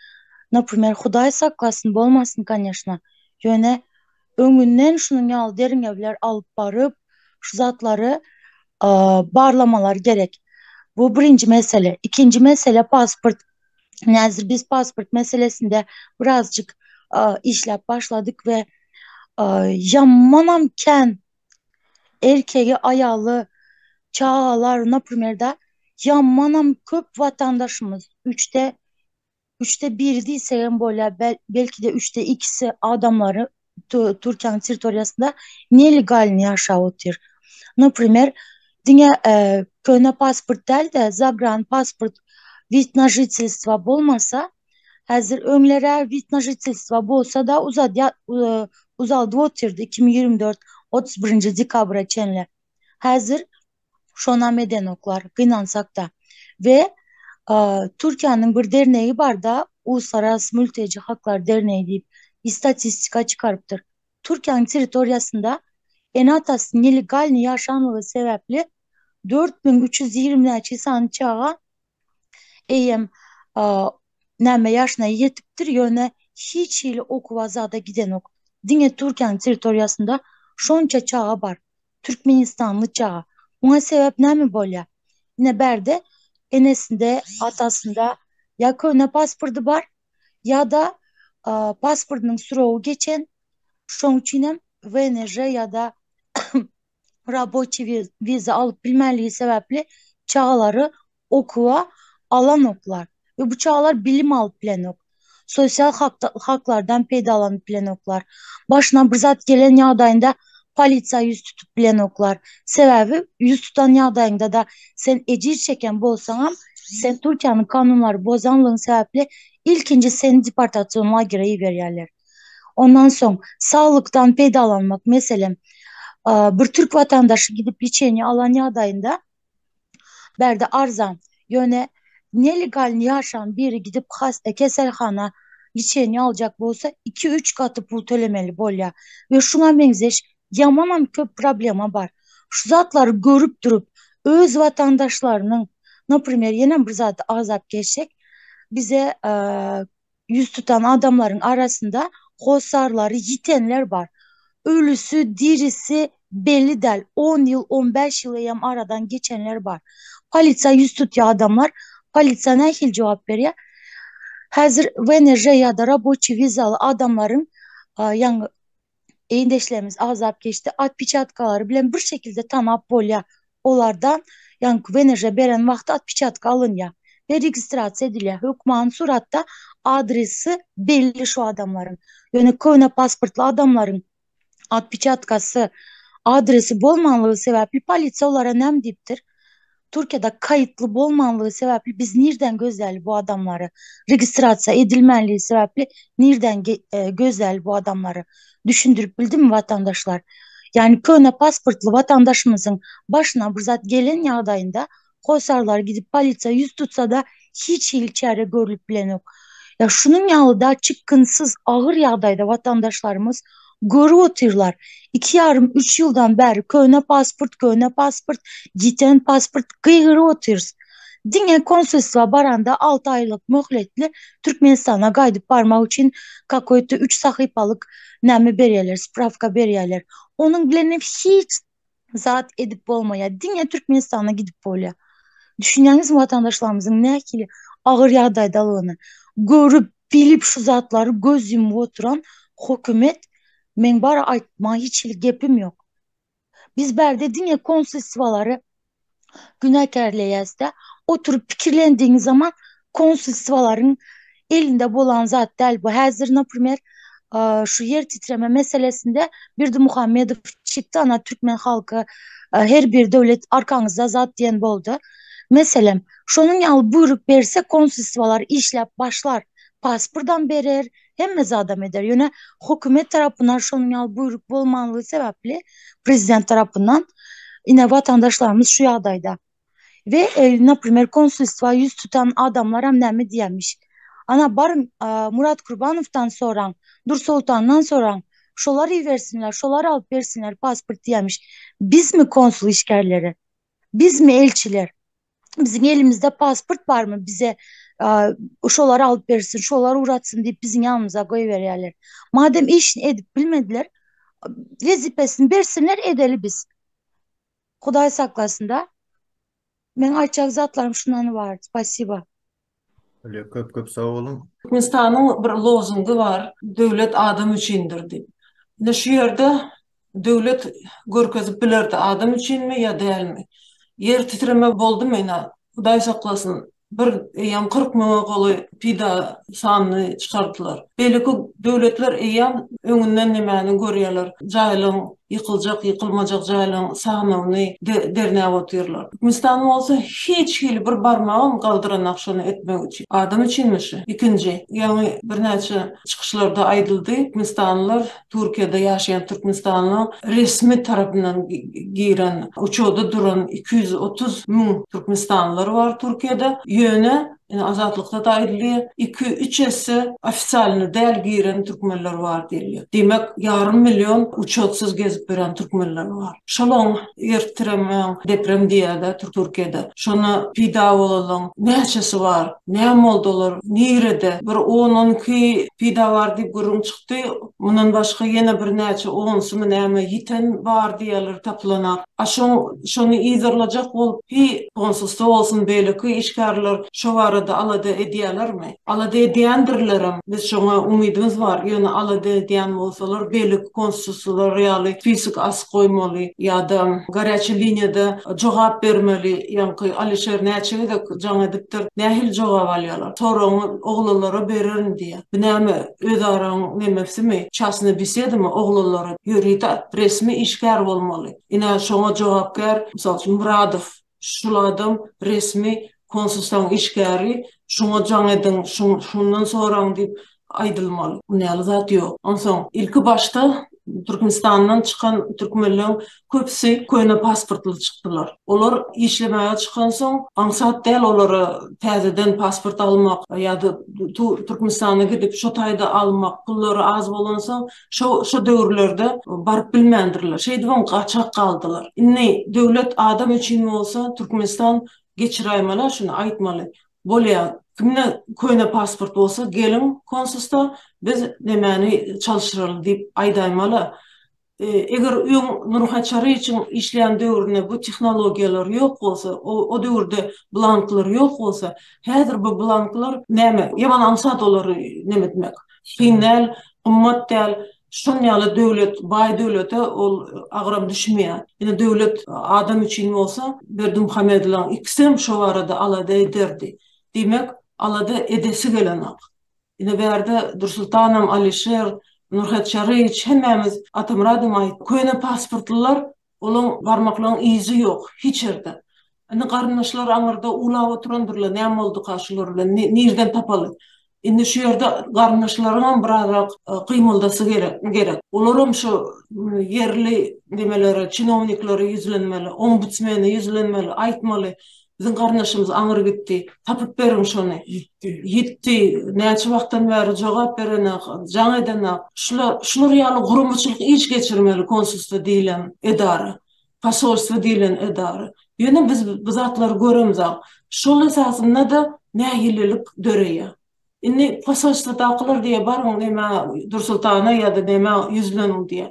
например, Huday saklasın bolmasın конечно. Yöne öngünden şunun yağlı derin evler alıp barıp şu zatları barlamalar gerek. Bu birinci mesele. İkinci mesele pasport. Nezir biz pasport meselesinde birazcık işlep başladık ve yamanamken erkeği ayalı çağlar например da yamanam köp vatandaşımız. Üçte biri değilse yani böyle belki de üçte ikisi adamları Türkiye'nin teritoriyasında nelegalni yaşayotir. Например, dinge köne pasport değil de zagran pasport вид на жительство bolmasa hazır önlere вид на жительство bolsa da uzaldı otirdi 2024 31. dekabra çenle. Hazır şona medenoklar kıynansak da ve Türkiye'nin bir derneği var da Uluslararası Mülteci Haklar Derneği deyip istatistika çıkarıptır. Türkiye'nin teritoriyasında en atası illegal yaşanlığı sebeple 4320 insan çağa eyyem neme yaşına yetiptir yöne hiç ile okuvazada giden ok. Dine Türkiye'nin teritoriyasında şonça çağa var. Türkmenistanlı çağa. Ona sebep ne mi böyle? Ne berde enesinde atasında ya köne pasportu var ya da pasportunun süreği geçen şonçinem VNJ ya da рабочий vize alıp bilmeliği sebeple çağları okuva alan oklar. Ve bu çağlar bilim alıp bilen ok. Sosyal haklardan peydalanıp bilen oklar. Başına bir zat gelen yağdayında politsiya yüz tutup bilen oklar. Sebebi yüz tutan yağdayında da sen ecir çeken bolsan sen Türkiye'nin kanunları bozanlığın sebeple ilkinci seni deportasyonuna gireyiverirler. Ondan sonra sağlıktan peydalanmak meselem bir Türk vatandaşı gidip liçeni Alanya adayında berde arzan yöne nelegal yaşayan biri gidip keselhana liçeni alacak olsa 2-3 katı pul tölemeli bolya ve şuna benzeş yamanam köp problema var. Şu zatları görüp durup öz vatandaşlarının например yine bir zat azap geçecek bize yüz tutan adamların arasında hosarları yitenler var. Ölüsü, dirisi belli değil. 10 yıl, 15 yıl yam aradan geçenler var. Politsiya yüz tutuyor adamlar. Politsiya ne hil cevap veriyor? Hazır VNJ ya da рабочий vizalı adamların yani eğindeşlerimiz azap geçti. Atpiçatkaları bilen bir şekilde tanap bolya olardan yani VNJ beren vakti atpiçatka alın ya ve registrasyon ediliyor. Hükman suratta adresi belli şu adamların. Yani köne pasportlu adamların atpiçatkası adresi bolmanlığı sebeple politsiya olara nem deyiptir. Türkiye'de kayıtlı bolmanlığı sebeple biz nereden gözler bu adamları registrasyon edilmeliği sebeple nereden gözler bu adamları düşündürüp bildi mi vatandaşlar? Yani köne pasportlu vatandaşımızın başına bir zat gelen yağdayında kosarlar gidip politsiya yüz tutsa da hiç çare görülüp bilen yok. Ya şunun yağlı da çıkkınsız ağır yağdayda vatandaşlarımız görü oturlar. 2,5-3 yıldan beri köne pasport, giten pasport kıygırı oturuz. Dine konsolosluğa baranda 6 aylık mühletli Türkmenistan'a gaydıp barmak için kakoytu 3 sahipalık nemi beriyeler, spravka beriyeler. Onun bilenip hiç zat edip olmaya. Dine Türkmenistan'a gidip bolya. Düşünüyorsunuz vatandaşlarımızın ne ekili ağır yağdaydalığını görüp bilip şu zatları göz yumup oturan hükümet men bara aytma hiç gepim yok. Biz berde dinye konsolosluğaları günahkarleyəsdə oturup fikirlendiğin zaman konsulsivaların elinde bolan zat değil bu. Hazır например şu yer titreme meselesinde bir de Muhammedov çıktı ana Türkmen halkı her bir devlet arkanızda zat diyen boldu. Mesela şunun yalı buyruk verse konsulsivalar işlep başlar pasportdan verir hem adam eder. Yine hükümet tarafından şunun yalı buyruk bolmanlığı sebeple prezident tarafından yine vatandaşlarımız şu yağdayda. Ve например konsulsiva yüz tutan adamlar hem ne diyemiş. Ana barım Murat Kurbanov'tan soran, Dur Sultan'dan soran, şoları versinler, şoları alıp versinler pasport diyemiş. Biz mi konsul işgalleri? Biz mi elçiler? Bizim elimizde pasport var mı? Bize şoları alıp versin, şoları uğratsın deyip bizim yanımıza koyuverirler. Madem işini edip bilmediler, vazifesini versinler edeli biz. Kuday saklasın da. Ben açacak zatlarım şundan var. Spasiba. Öyle köp sağ olun. Türkmenistan'ın bir lozungu var. Devlet adam içindir deyip. Ne şu yerde devlet görkezip bilirdi adam için mi ya değil mi? Yer titreme boldu mu yine? Kuday saklasın. Bir eyyam 40 mı kolu pida sanını çıkarttılar. Belki devletler eyyam önünden nemeni görüyorlar. Cahilin yıkılacak, yıkılmayacak cahilin sağınavını derine otuyorlar. Türkmenistan'ın olsa hiç bir barmağın kaldıran akşonu etmek için. Adam içinmiş. İkinci, yani bir neçe çıkışlarda aydıldı. Türkmenistanlılar, Türkiye'de yaşayan Türkmenistanlı resmi tarafından giren, uçuğda duran 230 bin Türkmenistanlılar var Türkiye'de. Yöne yani azatlıkta da ayrılıyor. 2-3'esi ofisalini değil giren Türkmenler var diyiliyor. Demek yarım milyon uçaksız gezip veren Türkmenler var. Şolong deprem diye de Türkiye'de. Şuna pida olalım. Neçesi var? Ne oldular? Nerede? Bir 10-12 pida var deyip gurun çıktı. Bundan başka yine bir neçe 10'su mu neyme yiten var diyeler taplanak. Şunu izarlayacak ol. Bir konsulsta olsun belki işgarlar şu arada alada ediyorlar mı? Alada ediyendirlerim. Biz şuna umidimiz var. Yani alada ediyen olsalar belki konsulsular reali fizik as koymalı ya da garajı liniyada cevap vermeli. Yani Alişer neçevi de can ediptir. Nehil cevap alıyorlar. Sonra oğullara veririm diye. Neyme ödaran nemefsi mi? Çasını bilseydi mi oğullara yürüyde resmi işgar olmalı. Yine şuna cevap ver. Mesela Muradov şuladım resmi konsulstan işgari şuna can edin şundan sonra deyip aydılmalı. Bu ne zat yok. Ondan ilk başta Türkmenistan'dan çıkan Türkmenlerin köpsi köyüne pasportlu çıktılar. Olar işlemeye çıkan son ansat değil oları tezeden pasport almak ya da Türkmenistan'a gidip şu tayda almak pulları az bolansa şu dövrlerde barıp bilmendirler. Şeydivan kaçak kaldılar. Ne devlet adam için mi olsa Türkmenistan geçiraymalar şunu aytmalı. Bolya kimne köyüne pasport olsa gelin konsusta biz nemeni çalıştıralım deyip aydaymalı. Eğer Nurhan Çarı için işleyen dövrüne bu teknolojiyalar yok olsa, o dövrde blanklar yok olsa, her bu blanklar neme, yaman ansat olur nemetmek. Final, ummat del, şunyalı devlet, bay devlete ol ağram düşmeye. Yani devlet adam için olsa, Berdi Muhammed'lan ikisem şu arada alada ederdi. Demek alada edesi gelenak. Yine berde Dur Sultanım, Alişer, Nurhan Çarıç hemmemiz atamradım ait. Köyüne pasportlular, onun parmaklarının izi yok. Hiç yerde. Yani karınlaşlar anırda ula oturandırlar. Ne oldu karşılarla? Nereden tapalı? Şimdi şu yerde karınlaşlarının bırarak kıymoldası gerek. Olurum şu yerli demeleri, çinovnikleri yüzlenmeli, ombudsmeni yüzlenmeli, aytmalı. Bizim kardeşimiz anır gitti. Tapıp verin şunu. Gitti. Neçe vaktan beri cevap verene, can edene. Şular yalı kurumçuluk iç geçirmeli konsulsta değilen edare. Pasolstva değilen edare. Yine biz atları göremiz. Şol esasında da nehirlilik döreye. Inni pasolstva dağılır diye barın neme Dur Sultan'a ya da neme yüzlenin diye.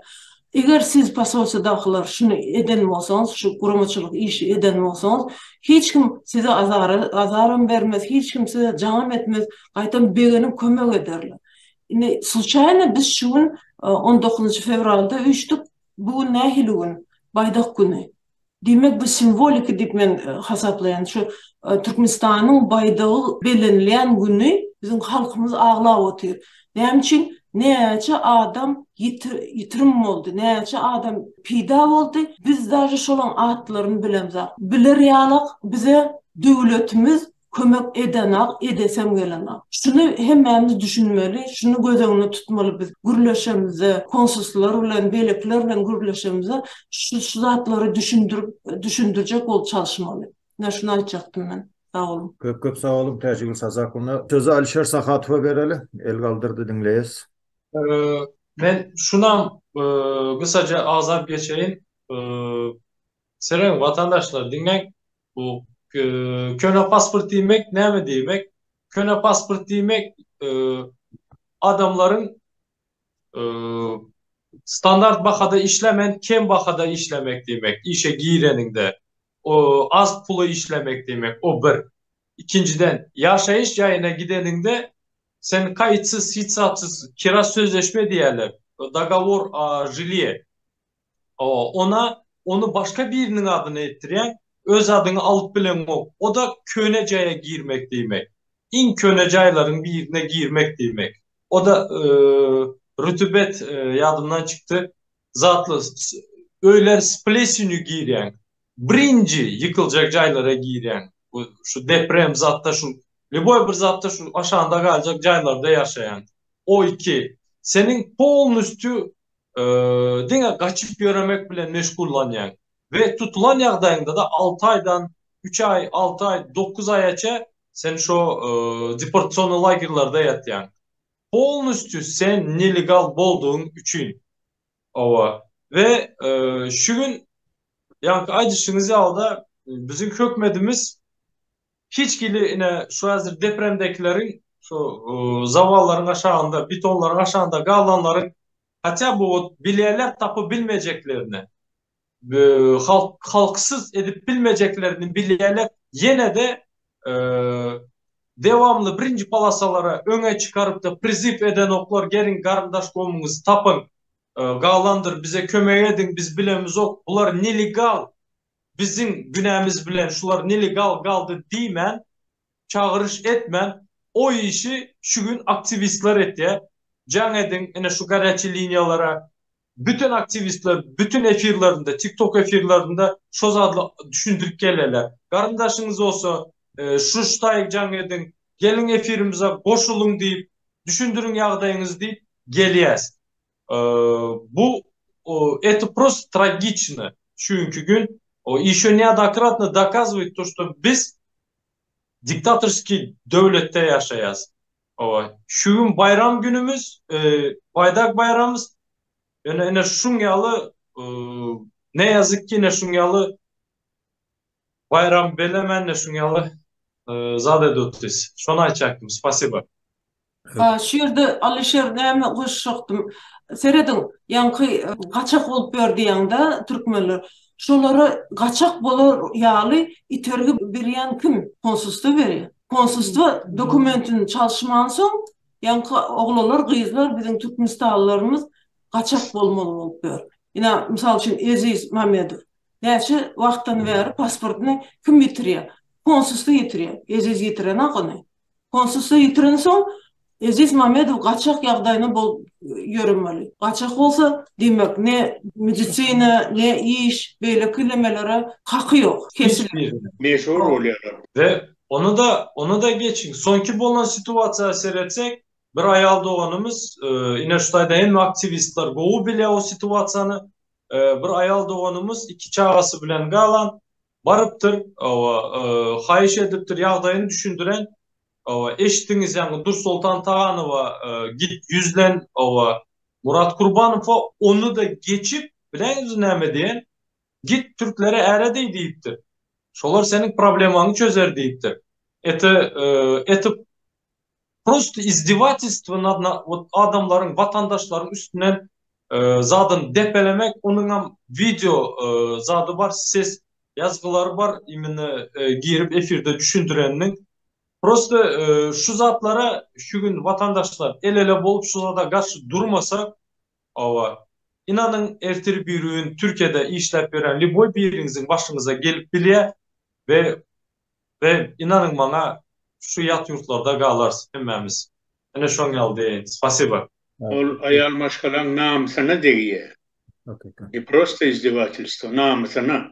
Eğer siz pasolsa dağılar şunu eden olsanız, şu kurumçuluk işi eden olsanız, hiç kim size azarım vermez, hiç kim size canım etmez, kaytan beğenip kömek ederler. Yani, случайно biz şun 19 fevralda üçtük bu nehilüğün, baydak günü. Demek bu simvolik dip men hasaplayan şu Türkmenistan'ın baydağı belirleyen günü bizim halkımız ağlap otur. Näme için näçe adam yitirim oldu, näçe adam pida oldu. Biz daşy şolan atlaryny bilemiz. Bilir ýalyk bize döwletimiz kömek edenak, edesem gelenak. Şunu hemmemiz düşünmeli, şunu göz önüne tutmalı biz. Gürleşemize, konsuslar bilen, belekler bilen gürleşemize şu zatları düşündürecek ol çalışmalı. Ne şunu açacaktım ben. Sağ olun. Köp sağ olun Täjigil Sazakowyna. Sözü Alişer Sahatowa bereli. El galdyrdy dinleýäs. Ben şunam kısaca azap geçeyim. Seren vatandaşlar dinleyin. Bu köne pasport demek ne mi demek? Köne pasport demek adamların standart bakada işlemen, kem bakada işlemek demek. İşe gireninde o az pulu işlemek demek. O bir. İkinciden yaşayış yayına gideninde sen kayıtsız, hitsapsız kira sözleşme diyorlar. Dogovor jilye. Onu başka birinin adını ettiren öz adını alıp bilen o. O da könecaya girmek demek. İn könecayların birine girmek demek. O da rütubet yadımdan çıktı. Zatlı öyler splesini giren. Birinci yıkılacak caylara giren. Şu deprem zatta şu Liboy bir zatta şu aşağında kalacak caylarda yaşayan. O iki. Senin polnüstü dine kaçıp göremek bile meşgullanyan. Ve tutulan yağdayında da 6 aydan 3 ay, 6 ay, 9 ayaça sen şu deportasyonlu lagerlarda yatyan. Polnüstü sen nelegal bolduğun için. Ova. Ve şu gün yani acışınız ya da bizim hükmetimiz hiç yine şu hazır depremdekilerin şu zavalların aşağında, betonların aşağında kalanların hatta bu bilyeler tapı bilmeyeceklerini halksız edip bilmeyeceklerini bilyeler yine de devamlı birinci palasalara öne çıkarıp da prizip eden oklar gelin karındaş komunuz tapın galandır bize kömeğe edin biz bilemiz ok bunlar nelegal bizim günahımız bilen şular nelegal kaldı dimen çağırış etmen o işi şu gün aktivistler etti. Can edin yine şu garaçı linyalara bütün aktivistler bütün efirlerinde TikTok efirlerinde şoz adlı düşündürüp gelirler. Karındaşınız olsa şu ştayık can edin gelin efirimize koşulun deyip düşündürün yağdayınız deyip geliyez. Bu это просто трагично. Çünkü gün еще неоднократно доказывает то, что biz diktatorski devlette yaşayız. Şu gün bayram günümüz, baydak bayramımız, yani şunyalı ne yazık ki ne şunyalı bayram belemen ne şunyalı zade dotis. Şunu açacaktım. Spasiba. Şu yerde Alişer näme goşşokdum. Seredin, yankı kaçak olup berdi ýanda türkmenler. Şolara kaçak bolar ýaly itergi berýän kim? Konsulstva berýär. Konsulstva dokumentini çalışman soň yankı oglalar, gyzlar bizim Türkmenistanlarymız kaçak bolmaly bolup ber. Ina misal üçin Eziz Mamedow. Näçe wagtdan beri pasportyny kim ýitirýär? Konsulstva ýitirýär. Eziz ýitiren agyny. Konsulstva ýitiren soň Eziz Mamedow kaçak ýagdaýyna bol görünmeli. Kaçak olsa demek ne medisina ne iş böyle kelimelere hakkı yok. Kesinlikle. Meşhur oluyorlar. Ve onu da geçin. Sonki bolan situasiya seyretsek bir ayal doğanımız yine şutayda hem aktivistler goğu bile o situasiyanı bir ayal doğanımız iki çağası bilen galan barıptır hayiş ediptir ýagdaýyny düşündüren eşitiniz yani Dur Sultan Tağanova git yüzlen Murat Kurbanova onu da geçip bilen näme diyen git Türklere ere deyiptir. Şolar senin problemini çözer deyiptir. Это просто издевательство над adamların, vatandaşların üstünden zadın depelemek, onun video zadı var, ses yazgıları var, imini girip efirde düşündüreninin. Prosto şu zatlara şu gün vatandaşlar el ele bolup şu zada karşı durmasa inanın ertiri bir ürün Türkiye'de işlep veren liboy birinizin başınıza gelip bile ve inanın bana şu yat yurtlarda kalırsın hemmemiz. Ene şon yal deyin. Spasiba. Ol ayal maşkalan namusuna değiyor. Hakikaten. И просто издевательство, namusuna.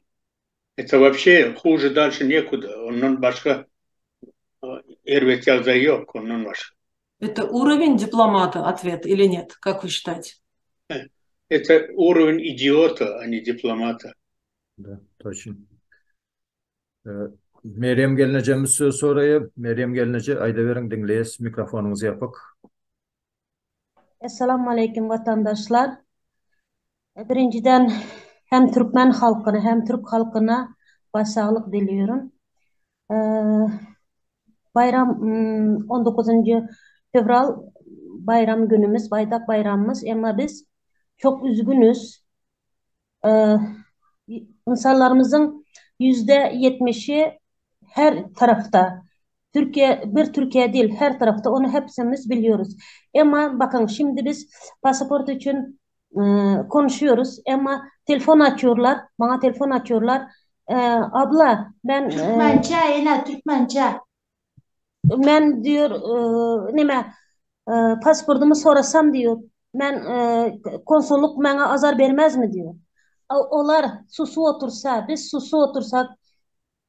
Это вообще хуже дальше некуда. Ondan başka ervet yazayı yok. Ondan başka. Это уровень дипломата ответ или нет? Как вы считаете? Это уровень идиота, а не дипломата. Да, точно. Meryem Gelinece'miz söz sorayı. Meryem Gelinece, ayda verin dinleyiz. Mikrofonumuzu yapak. Esselamu Aleyküm vatandaşlar. Birinciden hem Türkmen halkına hem Türk halkına başsağlık diliyorum. Bayram 19. Fevral bayram günümüz, Baydak bayramımız ama biz çok üzgünüz. İnsanlarımızın %70'i her tarafta. Türkiye değil, her tarafta. Onu hepsimiz biliyoruz. Ama bakın şimdi biz pasaport için konuşuyoruz. Ama telefon açıyorlar. Bana telefon açıyorlar. Abla ben Türkmençe, yine Türkmençe. ben diyor pasaportumu sorasam diyor. Ben konsolluk bana azar vermez mi diyor. Onlar susu otursa, biz susu otursak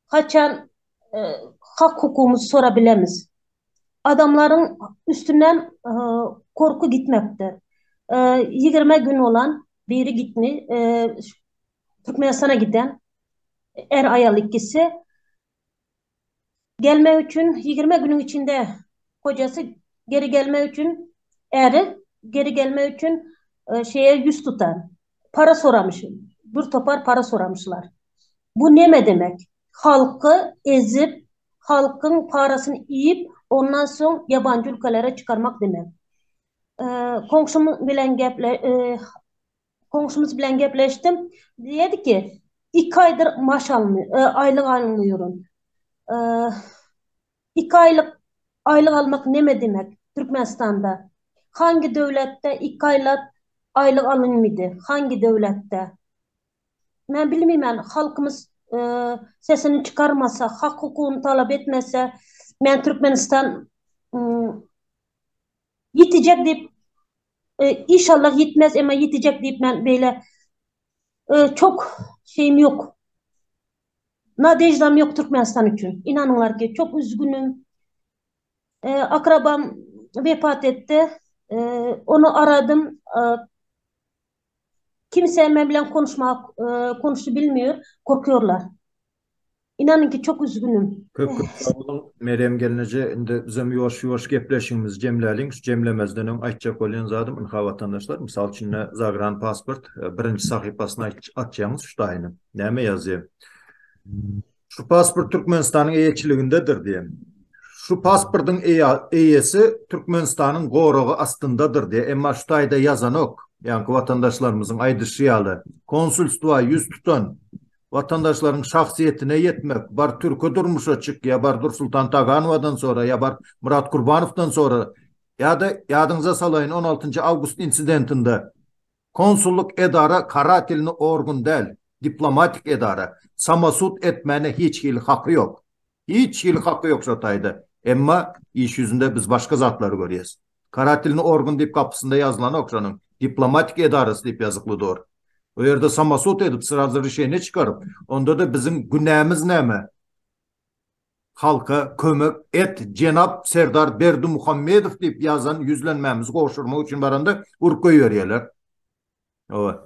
kaçan hak hukukumuzu sorabilemiz. Adamların üstünden korku gitmektir. 20 gün olan biri gitmi, Türkmenistan'a giden ayal ikisi gelme için 20 günün içinde kocası geri gelme için geri gelme için şeye yüz tutan para soramış. Bir topar para soramışlar. Bu ne demek? Halkı ezip halkın parasını yiyip ondan sonra yabancı ülkelere çıkarmak demek. Komşumuz bilen gepleştim. Dedi ki 2 aydır maaş aylık almıyorum. 2 aylık almak ne demek Türkmenistan'da? Hangi devlette 2 aylık alınmıyordu? Hangi devlette? Ben bilmiyorum yani halkımız sesini çıkarmasa, hak hukukunu talep etmese, ben Türkmenistan yitecek deyip inşallah yitmez ama yitecek deyip ben böyle çok şeyim yok. Nadejdam yok Türkmenistan için. İnanırlar ki çok üzgünüm. Akrabam vefat etti. Onu aradım. Kimse benimle konuştu bilmiyor. Korkuyorlar. İnanın ki çok üzgünüm. Köp sağ olun. Meryem Gelinece, indi bizim yoş gepleşimiz cemleling, şu cemlemezden öň aýtjak bolan zadym inha vatandaşlar. Misal üçin Zagran pasport birinci sahypasyna atjaňyz şu daýyny. Näme ýazýar? Şu pasport Türkmenistanyň eýetçiligindedir diýen. Şu pasportyň eýesi Türkmenistanyň goragy astyndadır diýe. Emma şu daýda ýazan ok. Yani vatandaşlarımızın aýdyşýaly konsulstwa yüz tutan vatandaşların şahsiyetine yetmek, bar Türk'ü durmuşa çık, ya bar Dursultan Taganova'dan sonra, ya bar Murat Kurbanov'dan sonra, ya da yadınıza salayın 16. Avgust insidentinde konsulluk edara kara tilini orgun değil, diplomatik edara samasut etmene hiç hil hakkı yok. Hiç hil hakkı yok şotaydı. Emma iş yüzünde biz başka zatları görüyoruz. Kara tilini orgun deyip kapısında yazılan okşanın diplomatik edarası deyip yazıklı doğru. O yerde samasut edip sırazırı şeyine çıkarıp onda da bizim günahımız neme? Halka kömek et Cenab Serdar Berdi Muhammedov deyip yazan yüzlenmemiz koşurmak için baranda urkoy veriyorlar. Evet.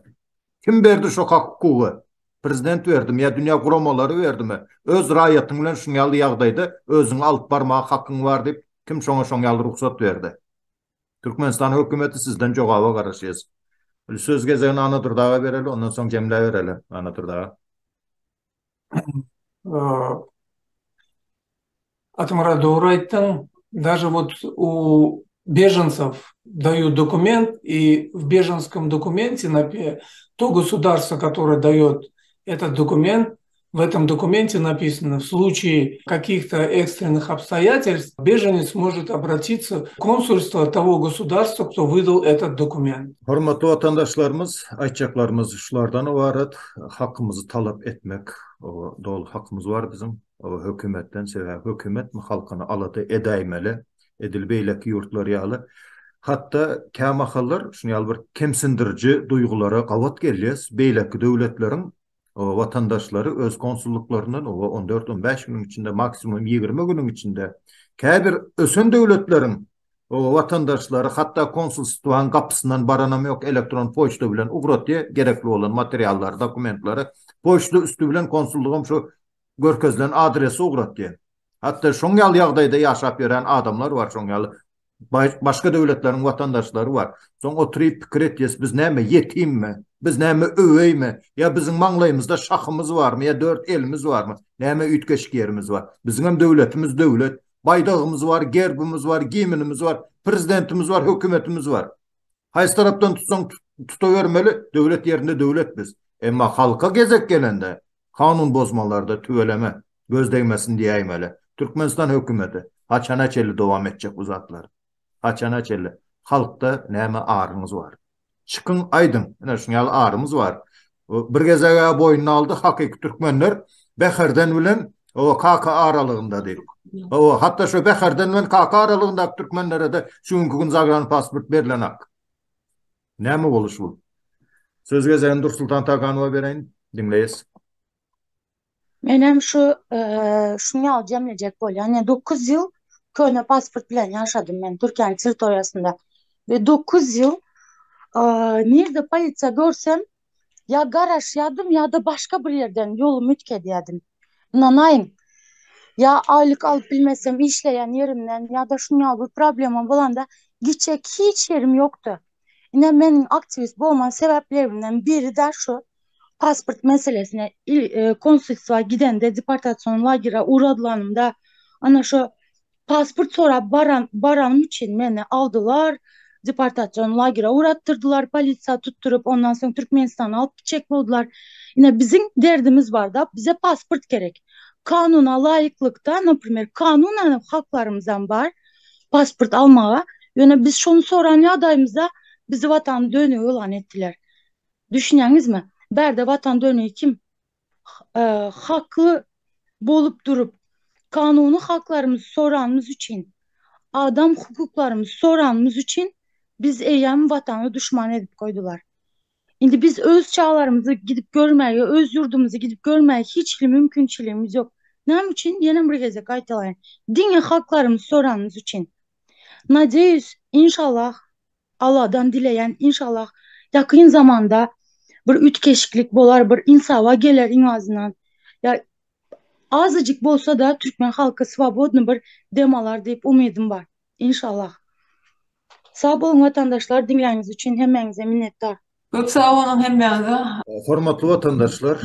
Kim verdi şu hak hukuku? Prezident verdi mi ya dünya kuramaları verdi mi? Öz raýatyň bilen şuňaly ýagdaýda özüň alyp barmak hakkın var deyip kim şoňa ruhsat verdi? Türkmenistan hökümeti sizden jogaba garaşýar. Söz gezegini Anadırdağa vereli, ondan sonra Cemile vereli Anadırdağa. Атмара doğru ayттың. Даже вот у беженцев дают документ, и в беженском документе то государство, которое дает этот документ, В этом документе написано, в случае каких-то экстренных обстоятельств беженец может обратиться в консульство того государства, кто выдал этот документ. Hormatly vatandaşlarımız, aytjaklarımız şulardan ibaret, hakkımızı talap etmek, o dol hakkımız var bizim. O hökümetten sebep hökümet mi halkını aladı edaymeli, edilbeyleki yurtlar yalı. Hatta kamahallar şunu yal bir kemsindirici duygulara qavat gelýäs. Beyleki döwletlerin o vatandaşları öz konsulluklarının o 14-15 günün içinde maksimum 20 günün içinde käbir ösen döwletlerin o vatandaşları hatta konsulstwan kapısından baranam yok elektron poçta bilen ugrat diye gerekli olan materyallar, dokumentları poçta üstü bilen konsullugum şu görkezlen adresi ugrat diye. Hatta şoňal ýagdaýda ýaşap ýören adamlar var şoňal. Başka devletlerin vatandaşları var. Son oturup pikir etýäs, biz näme yetimmi? Biz näme öweymi? Ya bizim maňlaýymyzda şahymyz barmy? Ya dört elimiz barmy? Näme ütkeşik yerimiz var? Bizim hem devletimiz devlet, baydağımız var, gerbimiz var, giminimiz var, prezidentimiz var, hökümetimiz var. Haýsy tarapdan tutsaň tutavermeli, devlet yerinde devlet biz. Emma halka gezek gelende kanun bozmalarda tüveleme, göz değmesin diýeýmeli. Türkmenistan hökümeti haçana çeli dowam etjek bu zatlar. Haçana çeli. Halkta näme arymyz var. Çıkın aydın. Ene şuňal arymyz var. Bir gezege boynuny aldy hakyky türkmenler Beherden bilen o KK aralygynda diýip. O hatta şu Beherden bilen KK aralygynda türkmenlere de şuňky gün zagran pasport berilenak. Näme boluş bu? Sözge sen Dursultan Takanowa bereýin. Dinleýäs. Menem şunu alacağım necek böyle. Yani 9 yıl köhne pasport bilen yaşadım ben Türkiye'nin teritoriyasında. Ve 9 yıl nerede politsiya görsem ya garaj yadım ya da başka bir yerden yolumu ütkediyadım. İnanayım. Ya aylık alıp bilmesem işleyen yerimden ya da şunu bir problemim falan da gidecek hiç yerim yoktu. Yine benim aktivist olma sebeplerimden biri de şu. Pasport meselesine konsolosluğa giden de deportasyon lagera uğradılarımda ana şu pasport sonra baranım için beni aldılar. Deportasyon lagera uğrattırdılar. Polisiya tutturup ondan sonra Türkmenistan'a alıp çekmediler. Yine bizim derdimiz var da bize pasport gerek. Kanuna layıklıkta, kanunen haklarımızdan var pasport almaya. Yani biz şunu soran adayımıza bizi vatan dönüyor ilan ettiler. Düşünüyorsunuz mi? Berde vatan dönüyor kim? Haklı bolup durup kanunu haklarımızı soranımız için, adam hukuklarımızı soranımız için biz eyyem vatanı düşman edip koydular. Şimdi biz öz çağlarımızı gidip görmeye, öz yurdumuzu gidip görmeye hiç mümkünçiliğimiz yok. Ne için? Yine bir geze kaytalayın. Dini haklarımızı soranımız için. Nadeyüz inşallah Allah'dan dileyen inşallah yakın zamanda bir ütkeşiklik bolar, bir insava gelir in azından. Ya azıcık bolsa da Türkmen halkı svobodny bir demalar deyip umidim var. İnşallah. Sağ olun vatandaşlar, dinlediğiniz için hemenize minnettar. Köp sağ olun hemmeňize. Hormatly vatandaşlar,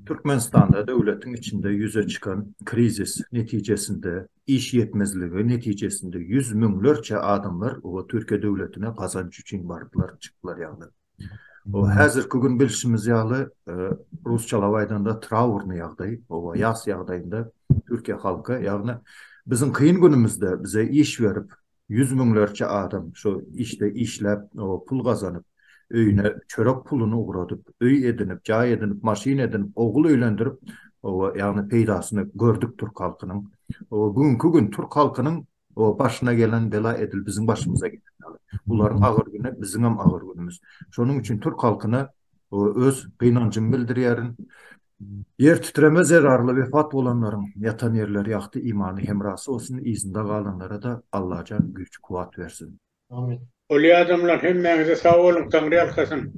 Türkmenistanda döwletin içinde yüze çıkan krizis netijesinde, iş yetmezligi netijesinde 100 miňlerçe adamlar o Türkiye döwletine kazanç üçin bardylar, çykdylar ýagny. O häzirki gün bilişimiz ýaly rusçalap aýdanda traurny ýagdaý, o ýas ýagdaýynda Türkiye halky ýagny bizim kıyın günümüzde bize iş verip 100 miňlerçe adam şu işte işlep o pul kazanıp öýüne çörek pulunu ugradyp, öý edinip, jaý edinip, maşin edinip, ogul öýlendirip, o ýagny peýdasyny gördük Türk halkynyň. O bugünkü gün Türk halkynyň o başına gelen bela edil bizim başımıza gelen. Buların ağır günü bizim hem ağır günümüz. Şonun için Türk halkyna o öz gynanjyny bildirýärin. Yer titreme zerarlı vefat olanların yatan yerler yaktı imanı hemrası olsun, izinde kalanlara da Allah'a güç kuvat versin. Amin. Oli adamlar hemmeňize sağ olun, Tanrı alkasın.